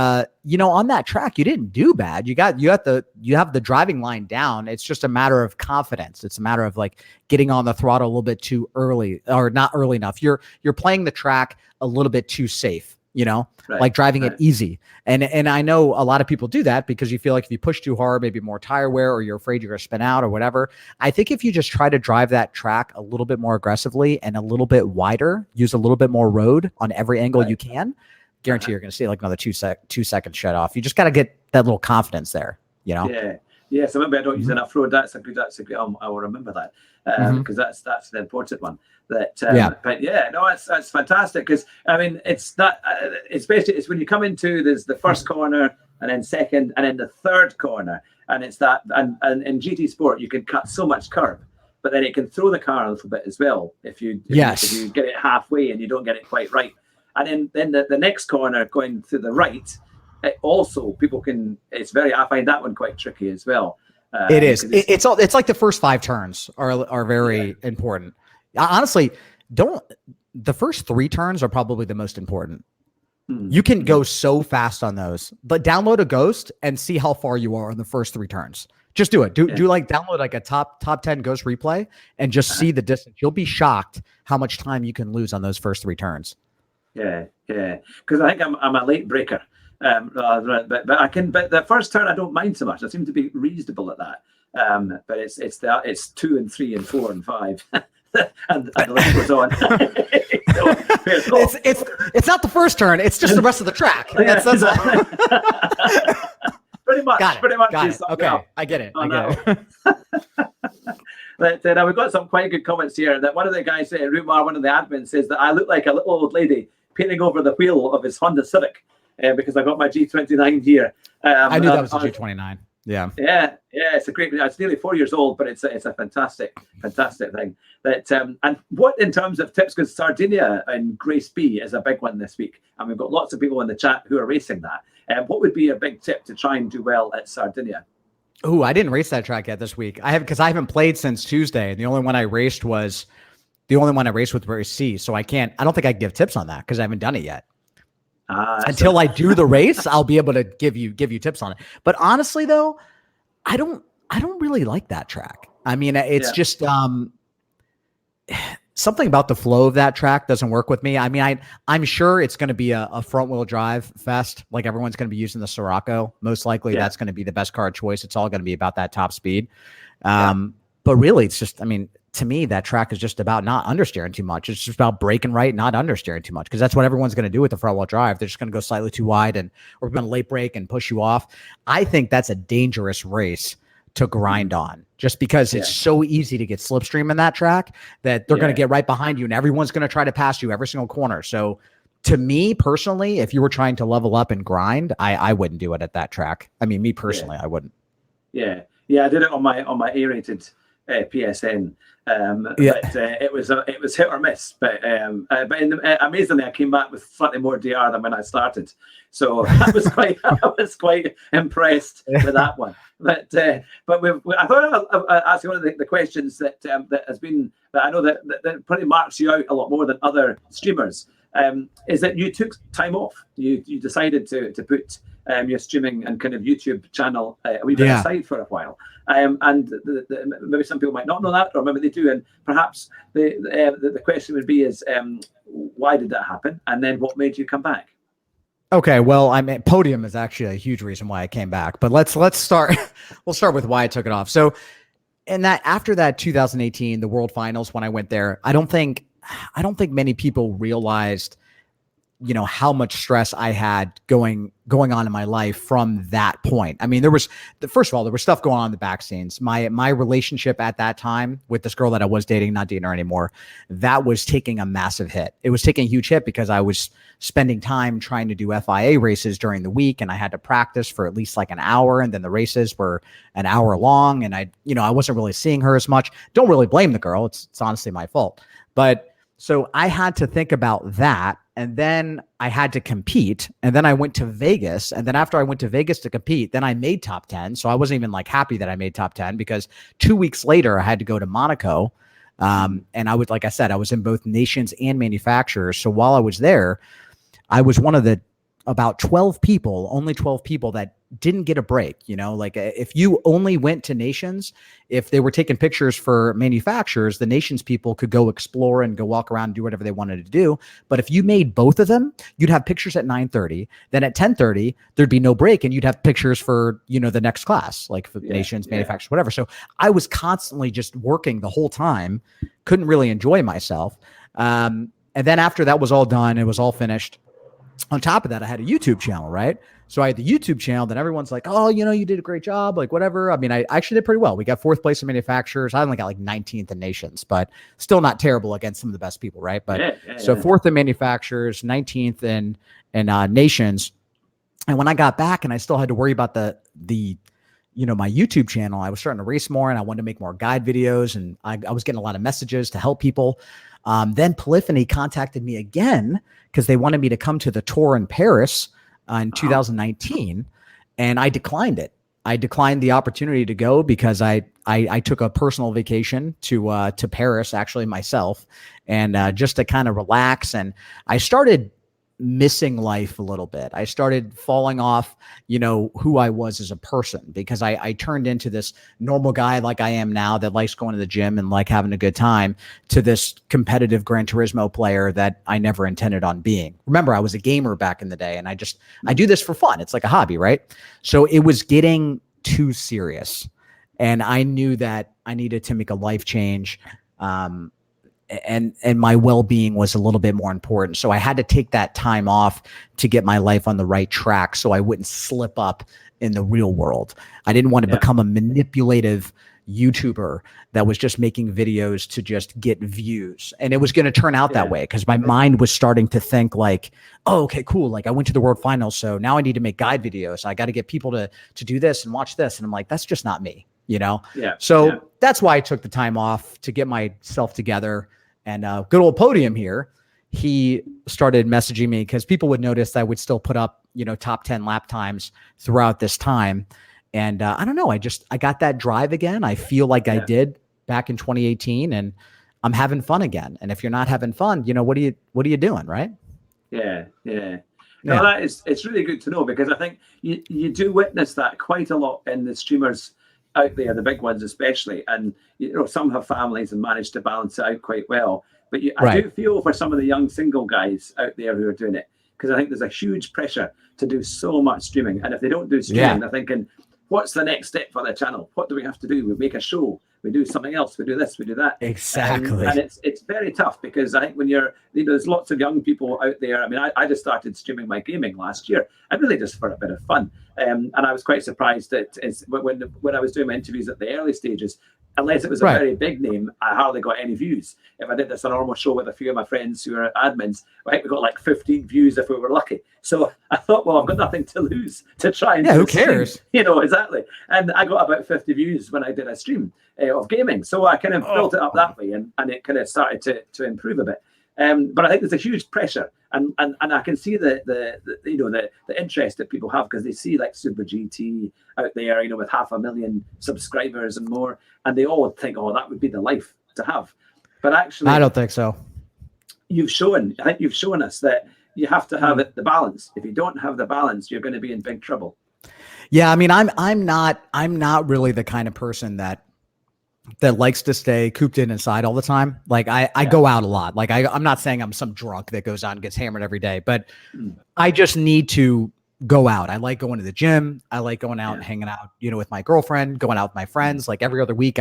you know, on that track, you didn't do bad. You have the driving line down. It's just a matter of confidence. It's a matter of like getting on the throttle a little bit too early or not early enough. You're playing the track a little bit too safe, you know, like driving it easy. And I know a lot of people do that because you feel like if you push too hard, maybe more tire wear, or you're afraid you're going to spin out or whatever. I think if you just try to drive that track a little bit more aggressively and a little bit wider, use a little bit more road on every angle you can, guarantee you're going to see like another 2 second shut off. You just got to get that little confidence there, you know? Yeah. So maybe I don't use enough road. That's a good. I will remember that because that's the important one. But yeah, no, it's fantastic because I mean it's that it's basically it's when you come into there's the first corner and then second and then the third corner, and it's that and in GT Sport you can cut so much curb, but then it can throw the car a little bit as well if you get it halfway and you don't get it quite right. And then the next corner going to the right, also people can. It's I find that one quite tricky as well. It is. It's like the first 5 turns are very important. Honestly, the first 3 turns are probably the most important. You can go so fast on those, but download a Ghost and see how far you are on the first 3 turns. Just do it. Do like download like a top 10 Ghost replay and just see the distance. You'll be shocked how much time you can lose on those first 3 turns. Yeah. Because I think I'm a late breaker, but I can. But the first turn I don't mind so much. I seem to be reasonable at that. But it's 2 and 3 and 4 and 5, and the list goes on. It's not the first turn. It's just the rest of the track. That's pretty much. Got it. Okay, I get it. But now we've got some quite good comments here. That one of the guys, Rumar, one of the admins, says that I look like a little old lady painting over the wheel of his Honda Civic because I got my G29 here. I knew that was a G29. Yeah. It's a great. It's nearly 4 years old, but it's a fantastic thing. That and what in terms of tips? Because Sardinia and Grace B is a big one this week, and we've got lots of people in the chat who are racing that. What would be a big tip to try and do well at Sardinia? Oh, I didn't race that track yet this week. I haven't played since Tuesday. The only one I raced with race C. So I don't think I can give tips on that because I haven't done it yet. Until I do the race, I'll be able to give you tips on it. But honestly though, I don't really like that track. I mean, it's just something about the flow of that track doesn't work with me. I mean, I'm sure it's going to be a front wheel drive fest. Like everyone's going to be using the Sirocco. Most likely that's going to be the best car choice. It's all going to be about that top speed. But really it's just, I mean, to me, that track is just about not understeering too much. It's just about braking right, not understeering too much, because that's what everyone's going to do with the front wheel drive. They're just going to go slightly too wide and we're going to late brake and push you off. I think that's a dangerous race to grind on just because it's so easy to get slipstream in that track that they're going to get right behind you and everyone's going to try to pass you every single corner. So to me personally, if you were trying to level up and grind, I wouldn't do it at that track. I mean, me personally, I wouldn't. Yeah, I did it on my A-rated PSN. But it was hit or miss. But amazingly, I came back with slightly more DR than when I started. So I was quite impressed with that one. But I thought I'd ask you one of the questions that has been that I know that probably marks you out a lot more than other streamers. Is that you took time off. You decided to put your streaming and kind of YouTube channel a wee bit aside for a while. And maybe some people might not know that, or maybe they do. And perhaps the question would be is, why did that happen? And then what made you come back? Okay, well, I mean, Podium is actually a huge reason why I came back. But let's start. We'll start with why I took it off. So, and that after that 2018, the World Finals, when I went there, I don't think many people realized, you know, how much stress I had going on in my life from that point. I mean, first of all, there was stuff going on in the back scenes. My relationship at that time with this girl that I was dating, not dating her anymore, that was taking a massive hit. It was taking a huge hit because I was spending time trying to do FIA races during the week, and I had to practice for at least like an hour, and then the races were an hour long, and I wasn't really seeing her as much. Don't really blame the girl. It's honestly my fault. But so I had to think about that. And then I had to compete. And then I went to Vegas. And then after I went to Vegas to compete, then I made top 10. So I wasn't even like happy that I made top 10, because 2 weeks later I had to go to Monaco. And I was, like I said, I was in both nations and manufacturers. So while I was there, I was one of the about 12 people, only 12 people that didn't get a break. You know, like if you only went to nations, if they were taking pictures for manufacturers, the nations people could go explore and go walk around and do whatever they wanted to do. But if you made both of them, you'd have pictures at 9:30. Then at 10:30, there'd be no break, and you'd have pictures for, you know, the next class, like for nations, manufacturers, whatever. So I was constantly just working the whole time, couldn't really enjoy myself. And then after that was all done, it was all finished. On top of that, I had a YouTube channel, right? So I had the YouTube channel, then everyone's like, oh, you know, you did a great job, like whatever. I mean, I actually did pretty well. We got 4th place in manufacturers. I only got like 19th in nations, but still not terrible against some of the best people, right? But so 4th in manufacturers, 19th in nations. And when I got back and I still had to worry about the you know, my YouTube channel, I was starting to race more, and I wanted to make more guide videos, and I was getting a lot of messages to help people. Then Polyphony contacted me again because they wanted me to come to the tour in Paris in 2019, and I declined it. I declined the opportunity to go because I took a personal vacation to Paris, actually myself, and just to kind of relax. And I started missing life a little bit. I started falling off, you know, who I was as a person, because I turned into this normal guy like I am now that likes going to the gym and like having a good time, to this competitive Gran Turismo player that I never intended on being. Remember, I was a gamer back in the day, and I do this for fun. It's like a hobby, right? So it was getting too serious, and I knew that I needed to make a life change. And my well-being was a little bit more important. So I had to take that time off to get my life on the right track, so I wouldn't slip up in the real world. I didn't want to become a manipulative YouTuber that was just making videos to just get views. And it was going to turn out that way, because my mind was starting to think like, oh, okay, cool. Like I went to the World Finals, so now I need to make guide videos. I got to get people to do this and watch this. And I'm like, that's just not me, you know? So that's why I took the time off to get myself together. And good old Podium here, he started messaging me because people would notice I would still put up, you know, top 10 lap times throughout this time. And I don't know, I got that drive again. I feel like I did back in 2018, and I'm having fun again. And if you're not having fun, you know, what are you doing, right? No, it's really good to know, because I think you do witness that quite a lot in the streamers out there, the big ones especially, and you know, some have families and manage to balance it out quite well. But I do feel for some of the young single guys out there who are doing it, because I think there's a huge pressure to do so much streaming, and if they don't do streaming, they're thinking, what's the next step for the channel? What do we have to do? We make a show, we do something else, we do this, we do that. Exactly. And it's very tough, because I think when there's lots of young people out there. I mean, I just started streaming my gaming last year, and really just for a bit of fun. And I was quite surprised that when I was doing my interviews at the early stages, unless it was a very big name, I hardly got any views. If I did this a normal show with a few of my friends who are admins, I think we got like 15 views if we were lucky. So I thought, well, I've got nothing to lose to try and who cares? Stream. You know, exactly. And I got about 50 views when I did a stream of gaming. So I kind of built it up that way, and it kind of started to improve a bit. But I think there's a huge pressure, and I can see the interest that people have, because they see like Super GT out there, you know, with 500,000 subscribers and more, and they all think, oh, that would be the life to have. But actually, I don't think so. I think you've shown us that you have to have the balance. If you don't have the balance, you're going to be in big trouble. Yeah, I mean, I'm not really the kind of person that likes to stay cooped in inside all the time. Like I go out a lot. Like I'm not saying I'm some drunk that goes out and gets hammered every day, but I just need to go out. I like going to the gym. I like going out and hanging out, with my girlfriend, going out with my friends. Like every other week,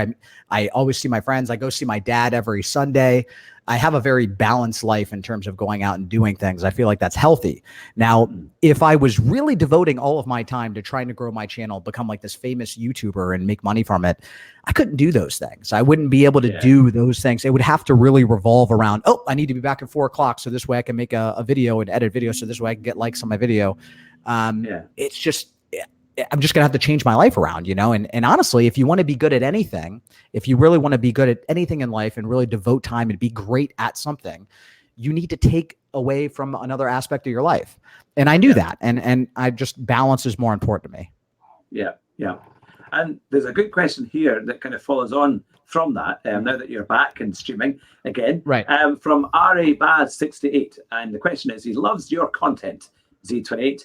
I always see my friends. I go see my dad every Sunday. I have a very balanced life in terms of going out and doing things. I feel like that's healthy. Now, if I was really devoting all of my time to trying to grow my channel, become like this famous YouTuber and make money from it, I couldn't do those things. I wouldn't be able to do those things. It would have to really revolve around, I need to be back at 4:00. So this way I can make a video and edit video. So this way I can get likes on my video. It's just, I'm just going to have to change my life around, and honestly, if you want to be good at anything, if you really want to be good at anything in life and really devote time and be great at something, you need to take away from another aspect of your life. And I knew that. And I just, balance is more important to me. Yeah. Yeah. And there's a good question here that kind of follows on from that. Now that you're back and streaming again, right? From Z28, and the question is, he loves your content, Z28.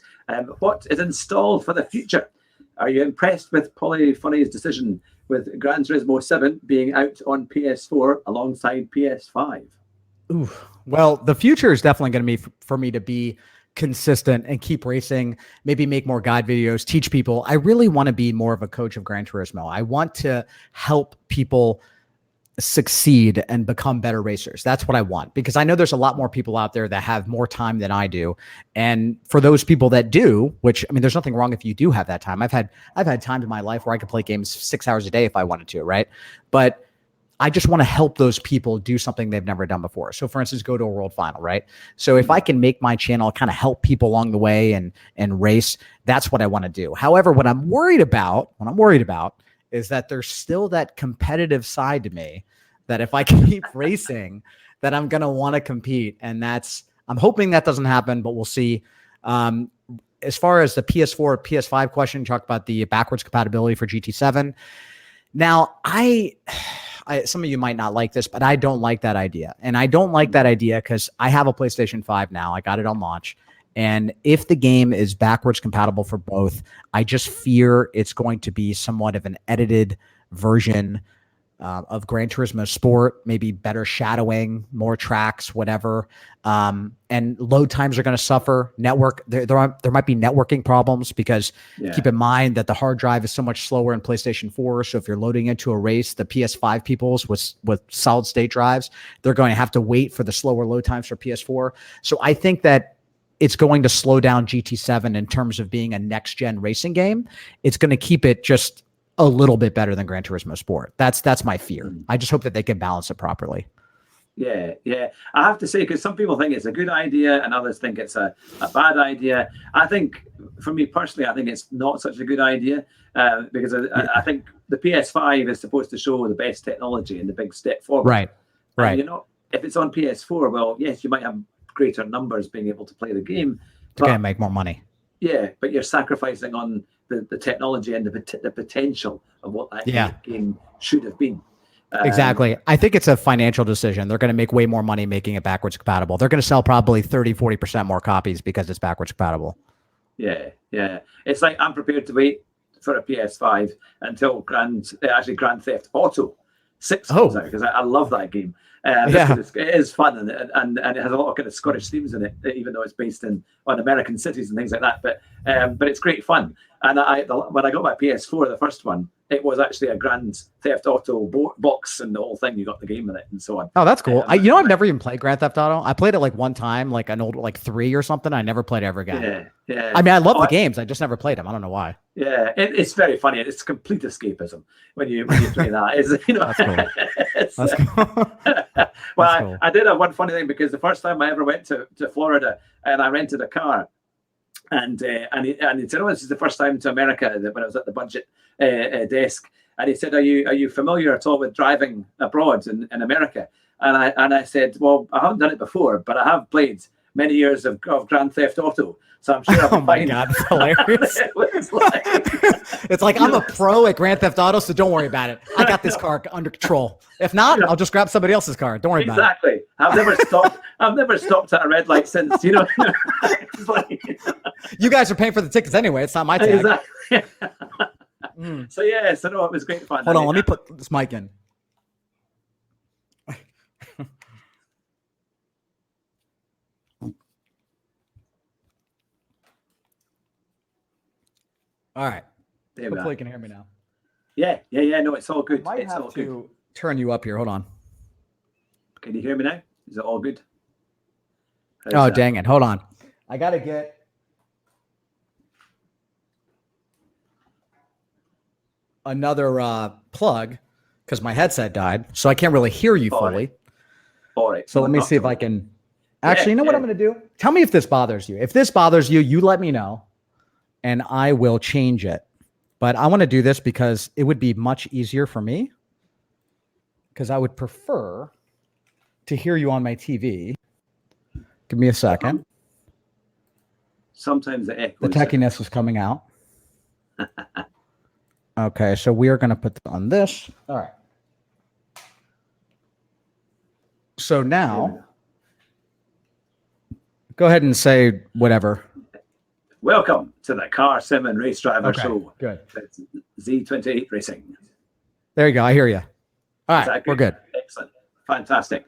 What is installed for the future? Are you impressed with Polyphony's decision with Gran Turismo 7 being out on PS4 alongside PS5? Ooh, well, the future is definitely going to be for me to be consistent and keep racing, maybe make more guide videos, teach people. I really want to be more of a coach of Gran Turismo. I want to help people succeed and become better racers. That's what I want, because I know there's a lot more people out there that have more time than I do. And for those people that do, which, I mean, there's nothing wrong if you do have that time. I've had times in my life where I could play games 6 hours a day if I wanted to, right? But I just want to help those people do something they've never done before. So for instance, go to a world final, right? So if I can make my channel kind of help people along the way and race, that's what I want to do. However, what I'm worried about is that there's still that competitive side to me that if I keep racing, that I'm going to want to compete. And I'm hoping that doesn't happen, but we'll see. As far as the PS4, PS5 question, you talked about the backwards compatibility for GT7. Now, some of you might not like this, but I don't like that idea. And I don't like that idea because I have a PlayStation 5 now. I got it on launch. And if the game is backwards compatible for both, I just fear it's going to be somewhat of an edited version of Gran Turismo Sport, maybe better shadowing, more tracks, whatever. And load times are going to suffer. There might be networking problems because keep in mind that the hard drive is so much slower in PlayStation 4. So if you're loading into a race, the PS5 peoples with solid state drives, they're going to have to wait for the slower load times for PS4. So I think that it's going to slow down GT7 in terms of being a next gen racing game. It's going to keep it just a little bit better than Gran Turismo Sport. That's my fear. I just hope that they can balance it properly. Yeah. I have to say, because some people think it's a good idea and others think it's a bad idea. I think, for me personally, I think it's not such a good idea because I think the PS5 is supposed to show the best technology and the big step forward. Right. And, if it's on PS4, well, yes, you might have greater numbers being able to play the game. To kind of make more money. Yeah, but you're sacrificing on the technology and the potential of what that game should have been. Exactly. I think it's a financial decision. They're going to make way more money making it backwards compatible. They're going to sell probably 30-40% more copies because it's backwards compatible. Yeah. It's like I'm prepared to wait for a PS5 until Grand Theft Auto 6 comes out, because I love that game. It is fun and it has a lot of kind of Scottish themes in it, even though it's based on American cities and things like that. But it's great fun. And when I got my PS4, the first one, it was actually a Grand Theft Auto box and the whole thing. You got the game in it and so on. Oh, that's cool. I've never even played Grand Theft Auto. I played it like one time, like an old 3 or something. I never played it ever again. Yeah. I mean, I love the games. I just never played them. I don't know why. Yeah, it's very funny. It's complete escapism when you play that. That's cool. That's cool. Well, cool. I did have one funny thing, because the first time I ever went to Florida and I rented a car, and he said, "Oh, this is the first time to America," when I was at the budget desk, and he said, "Are you familiar at all with driving abroad in America?" And I said, "Well, I haven't done it before, but I have played many years of Grand Theft Auto. So I'm sure I'll be Oh my fine. God, it's hilarious. It's like I'm a pro at Grand Theft Auto, so don't worry about it. I got this car under control. If not, I'll just grab somebody else's car. Don't worry about it. Exactly. I've never stopped at a red light since, you know. It's like, You guys are paying for the tickets anyway. It's not my tag. exactly. So yeah, so no, it was great fun. Hold on, let me put this mic in. All right. There we Hopefully are. you can hear me now. Yeah. No, it's all good. Might It's all have good. to turn you up here. Hold on. Can you hear me now? Is it all good? How's Oh, that? dang it. Hold on. I got to get another plug because my headset died. So I can't really hear you All right. fully. All right. So let me Not see if to- I can. Actually, you know what yeah. I'm going to do? Tell me if this bothers you. If this bothers you, you let me know and I will change it. But I want to do this because it would be much easier for me because I would prefer to hear you on my TV. Give me a second. Sometimes the echo. The techiness is coming out. Okay, so we are going to put on this. All right. So now, go ahead and say whatever. Welcome to the Car Sim and Race Driver Show. Good. It's Z28 Racing. There you go. I hear you. All Is right, that we're good. Excellent. Fantastic.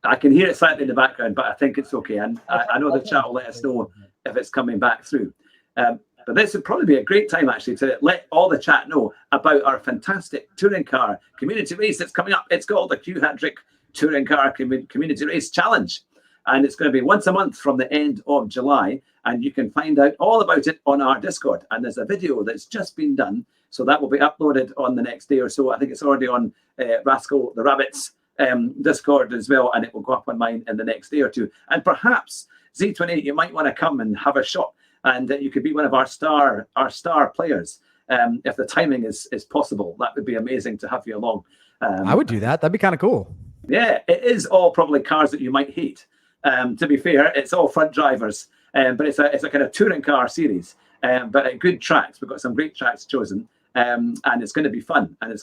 I can hear it slightly in the background, but I think it's okay. And I know the chat will let us know if it's coming back through. But this would probably be a great time, actually, to let all the chat know about our fantastic touring car community race that's coming up. It's called the Q Hat-Trick Touring Car Community Race Challenge. And it's going to be once a month from the end of July. And you can find out all about it on our Discord. And there's a video that's just been done. So that will be uploaded on the next day or so. I think it's already on Rascal the Rabbit's Discord as well. And it will go up on mine in the next day or two. And perhaps, Z28, you might want to come and have a shot. And you could be one of our star players. If the timing is possible, that would be amazing to have you along. I would do that. That'd be kind of cool. Yeah, it is all probably cars that you might hate. To be fair, it's all front drivers, but it's a kind of touring car series. But at good tracks, we've got some great tracks chosen, and it's going to be fun, and it's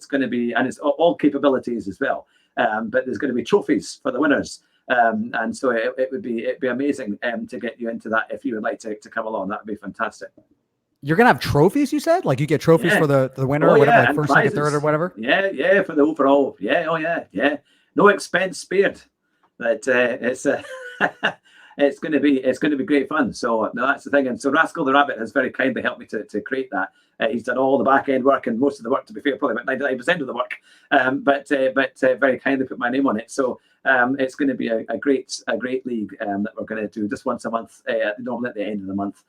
going to be, and it's all capabilities as well. But there's going to be trophies for the winners, and so it'd be amazing to get you into that if you would like to come along. That'd be fantastic. You're gonna have trophies, you said? Like you get trophies for the winner or whatever, like first, second, third, or whatever? Yeah, for the overall. Yeah. No expense spared. But it's going to be great fun. So no, that's the thing. And so Rascal the Rabbit has very kindly helped me to create that. He's done all the back end work and most of the work. To be fair, probably about 99% of the work. But very kindly put my name on it. So it's going to be a great league that we're going to do just once a month. Normally at the end of the month,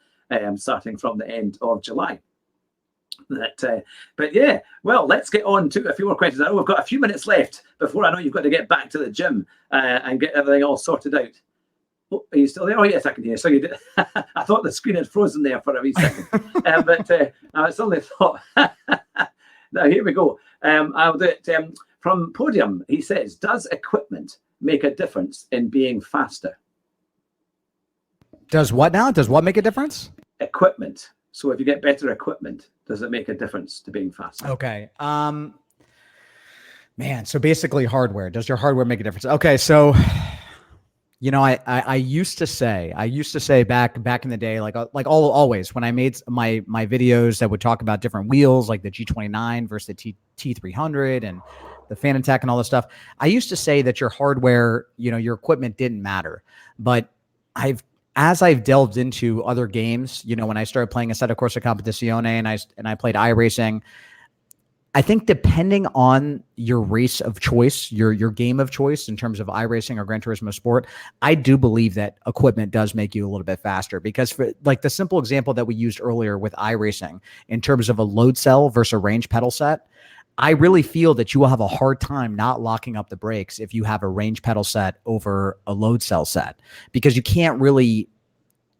starting from the end of July. But yeah, well, let's get on to a few more questions. I know we've got a few minutes left before I know you've got to get back to the gym and get everything all sorted out. Oh, are you still there? Oh, yes, I can hear. So you did. I thought the screen had frozen there for a wee second. But I suddenly thought, now here we go. I'll do it from Podium. He says, does equipment make a difference in being faster? Does what now? Does what make a difference? Equipment. So if you get better equipment, does it make a difference to being faster? Okay. Man, so basically hardware. Does your hardware make a difference? Okay, so you know, I used to say back in the day, like always when I made my videos that would talk about different wheels, like the G29 versus the T300 and the Fanatec and all this stuff. I used to say that your hardware, you know, your equipment didn't matter, but as I've delved into other games, you know, when I started playing Assetto Corsa Competizione and I played iRacing, I think depending on your race of choice, your game of choice in terms of iRacing or Gran Turismo Sport, I do believe that equipment does make you a little bit faster because for like the simple example that we used earlier with iRacing in terms of a load cell versus a range pedal set, I really feel that you will have a hard time not locking up the brakes if you have a range pedal set over a load cell set because you can't really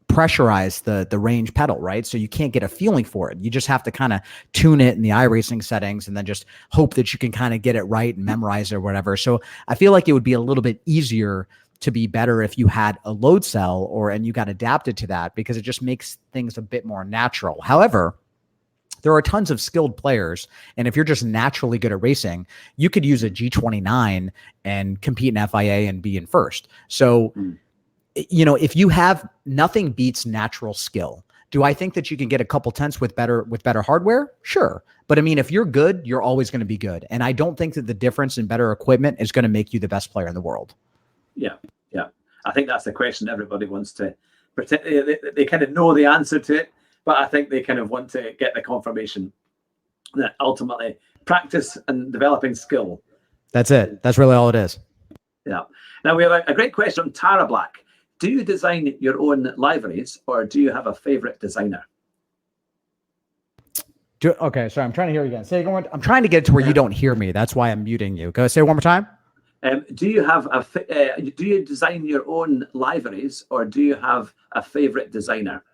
pressurize the range pedal, right? So you can't get a feeling for it. You just have to kind of tune it in the iRacing settings and then just hope that you can kind of get it right and memorize it or whatever. So I feel like it would be a little bit easier to be better if you had a load cell and you got adapted to that, because it just makes things a bit more natural. However, there are tons of skilled players, and if you're just naturally good at racing, you could use a G29 and compete in FIA and be in first. So, you know, if you have, nothing beats natural skill. Do I think that you can get a couple tenths with better hardware? Sure. But I mean, if you're good, you're always going to be good. And I don't think that the difference in better equipment is going to make you the best player in the world. Yeah. Yeah. I think that's the question everybody wants to pretend. They kind of know the answer to it, but I think they kind of want to get the confirmation that ultimately practice and developing skill. That's it. That's really all it is. Yeah. Now we have a great question from Tara Black. Do you design your own liveries, or do you have a favorite designer? Okay, sorry, I'm trying to hear you again. Say it again. I'm trying to get to where you don't hear me. That's why I'm muting you. Go say it one more time. Do you have do you design your own liveries, or do you have a favorite designer?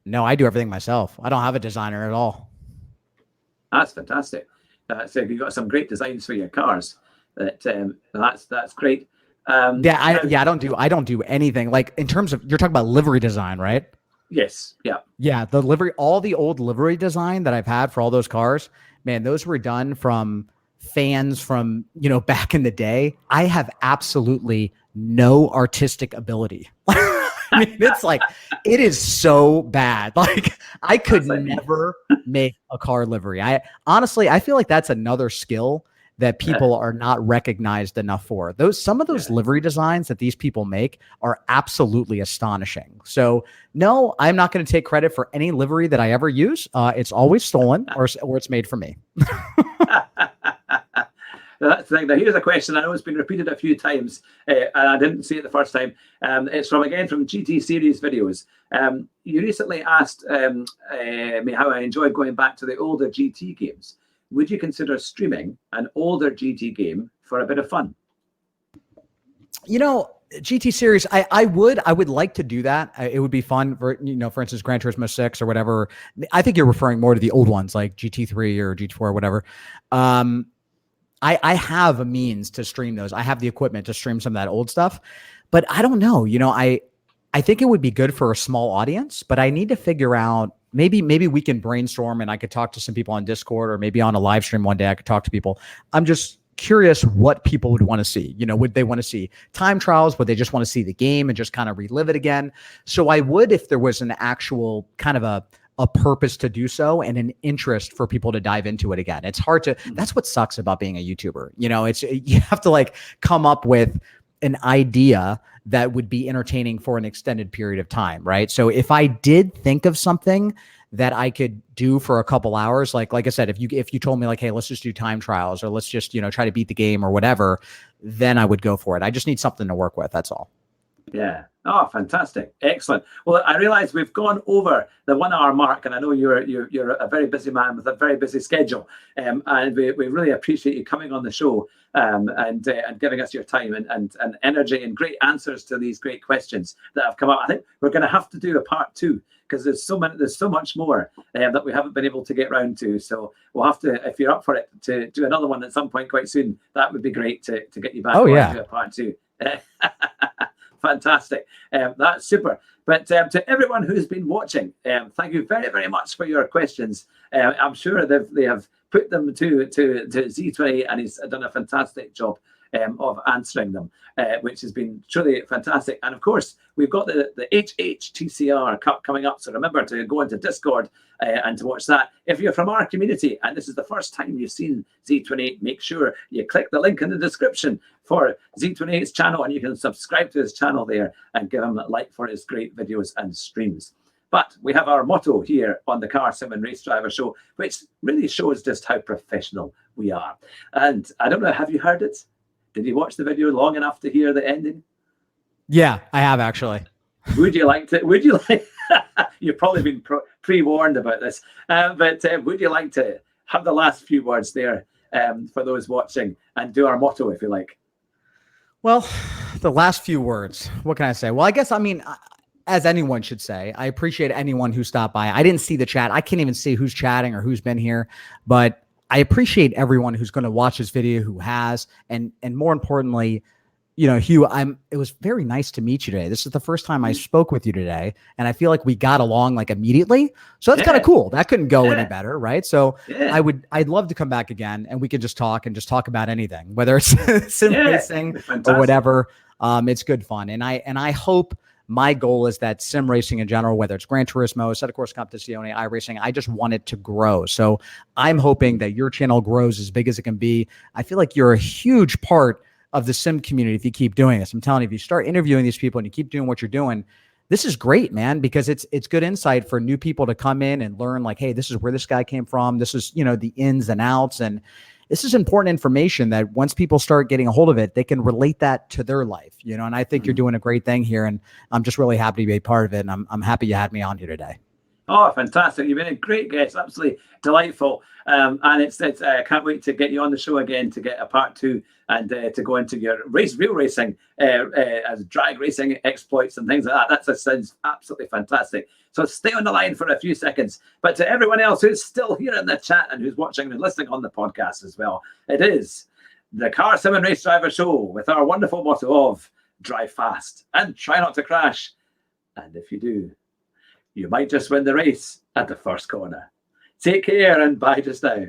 No, I do everything myself. I don't have a designer at all. That's fantastic. So you've got some great designs for your cars. That's great. I don't do anything. Like, in terms of, you're talking about livery design, right? Yes. Yeah. Yeah. The livery, all the old livery design that I've had for all those cars, man, those were done from fans from, you know, back in the day. I have absolutely no artistic ability. I mean, it's like, it is so bad. Like, I could never make a car livery. Honestly, I feel like that's another skill that people are not recognized enough for. Some of those livery designs that these people make are absolutely astonishing. So no, I'm not going to take credit for any livery that I ever use. It's always stolen or it's made for me. That's the thing. Now, here's a question. I know it's been repeated a few times, and I didn't see it the first time. It's from GT Series videos. You recently asked me how I enjoyed going back to the older GT games. Would you consider streaming an older GT game for a bit of fun? You know, GT Series, I would like to do that. It would be fun for, you know, for instance, Gran Turismo 6 or whatever. I think you're referring more to the old ones like GT3 or GT4 or whatever. I have a means to stream those. I have the equipment to stream some of that old stuff, but I don't know. You know, I think it would be good for a small audience, but I need to figure out, maybe we can brainstorm and I could talk to some people on Discord, or maybe on a live stream one day I could talk to people. I'm just curious what people would want to see. You know, would they want to see time trials? Would they just want to see the game and just kind of relive it again? So I would, if there was an actual kind of a purpose to do so and an interest for people to dive into it again. It's hard to, that's what sucks about being a YouTuber. You know, you have to like come up with an idea that would be entertaining for an extended period of time, right? So if I did think of something that I could do for a couple hours, like I said, if you told me like, hey, let's just do time trials, or let's just, you know, try to beat the game or whatever, then I would go for it. I just need something to work with. That's all. Yeah. Oh, fantastic. Excellent. Well, I realize we've gone over the 1 hour mark, and I know you're a very busy man with a very busy schedule. And we really appreciate you coming on the show and giving us your time and energy and great answers to these great questions that have come up. I think we're going to have to do a part 2, because there's so much more that we haven't been able to get round to. So we'll have to, if you're up for it, to do another one at some point quite soon. That would be great to get you back. Oh, yeah. Do a part 2. Fantastic. That's super. But to everyone who's been watching, thank you very, very much for your questions. I'm sure they have put them to Z28, and he's done a fantastic job of answering them, which has been truly fantastic. And of course, we've got the HHTCR Cup coming up. So remember to go into Discord and to watch that. If you're from our community and this is the first time you've seen Z28, make sure you click the link in the description for Z28's channel, and you can subscribe to his channel there and give him a like for his great videos and streams. But we have our motto here on the Car Sim and Race Driver Show, which really shows just how professional we are. And I don't know, have you heard it? Did you watch the video long enough to hear the ending? Yeah, I have actually. Would you like to? You've probably been pre-warned about this, but would you like to have the last few words there for those watching, and do our motto, if you like? Well, the last few words. What can I say? Well, I guess, I mean, as anyone should say, I appreciate anyone who stopped by. I didn't see the chat. I can't even see who's chatting or who's been here, but I appreciate everyone who's going to watch this video, who has, and more importantly, Hugh, it was very nice to meet you today. This is the first time I spoke with you today, and I feel like we got along like immediately. So that's kind of cool. That couldn't go any better, right? So I'd love to come back again, and we could just talk about anything, whether it's sim racing or whatever. It's good fun. And I hope my goal is that sim racing in general, whether it's Gran Turismo, Set Course Competizione, iRacing, I just want it to grow. So I'm hoping that your channel grows as big as it can be. I feel like you're a huge part of the sim community if you keep doing this. I'm telling you, if you start interviewing these people and you keep doing what you're doing, this is great, man, because it's good insight for new people to come in and learn, like, hey, this is where this guy came from. This is, the ins and outs. And this is important information that once people start getting a hold of it, they can relate that to their life, and I think you're doing a great thing here, and I'm just really happy to be a part of it. And I'm happy you had me on here today. Oh, fantastic. You've been a great guest. Absolutely delightful. And I can't wait to get you on the show again to get a part 2 and to go into your real racing, as drag racing exploits and things like that. That sounds absolutely fantastic. So stay on the line for a few seconds. But to everyone else who's still here in the chat and who's watching and listening on the podcast as well, it is the Car Sim and Race Driver Show with our wonderful motto of drive fast and try not to crash. And if you do, you might just win the race at the first corner. Take care and bye just now.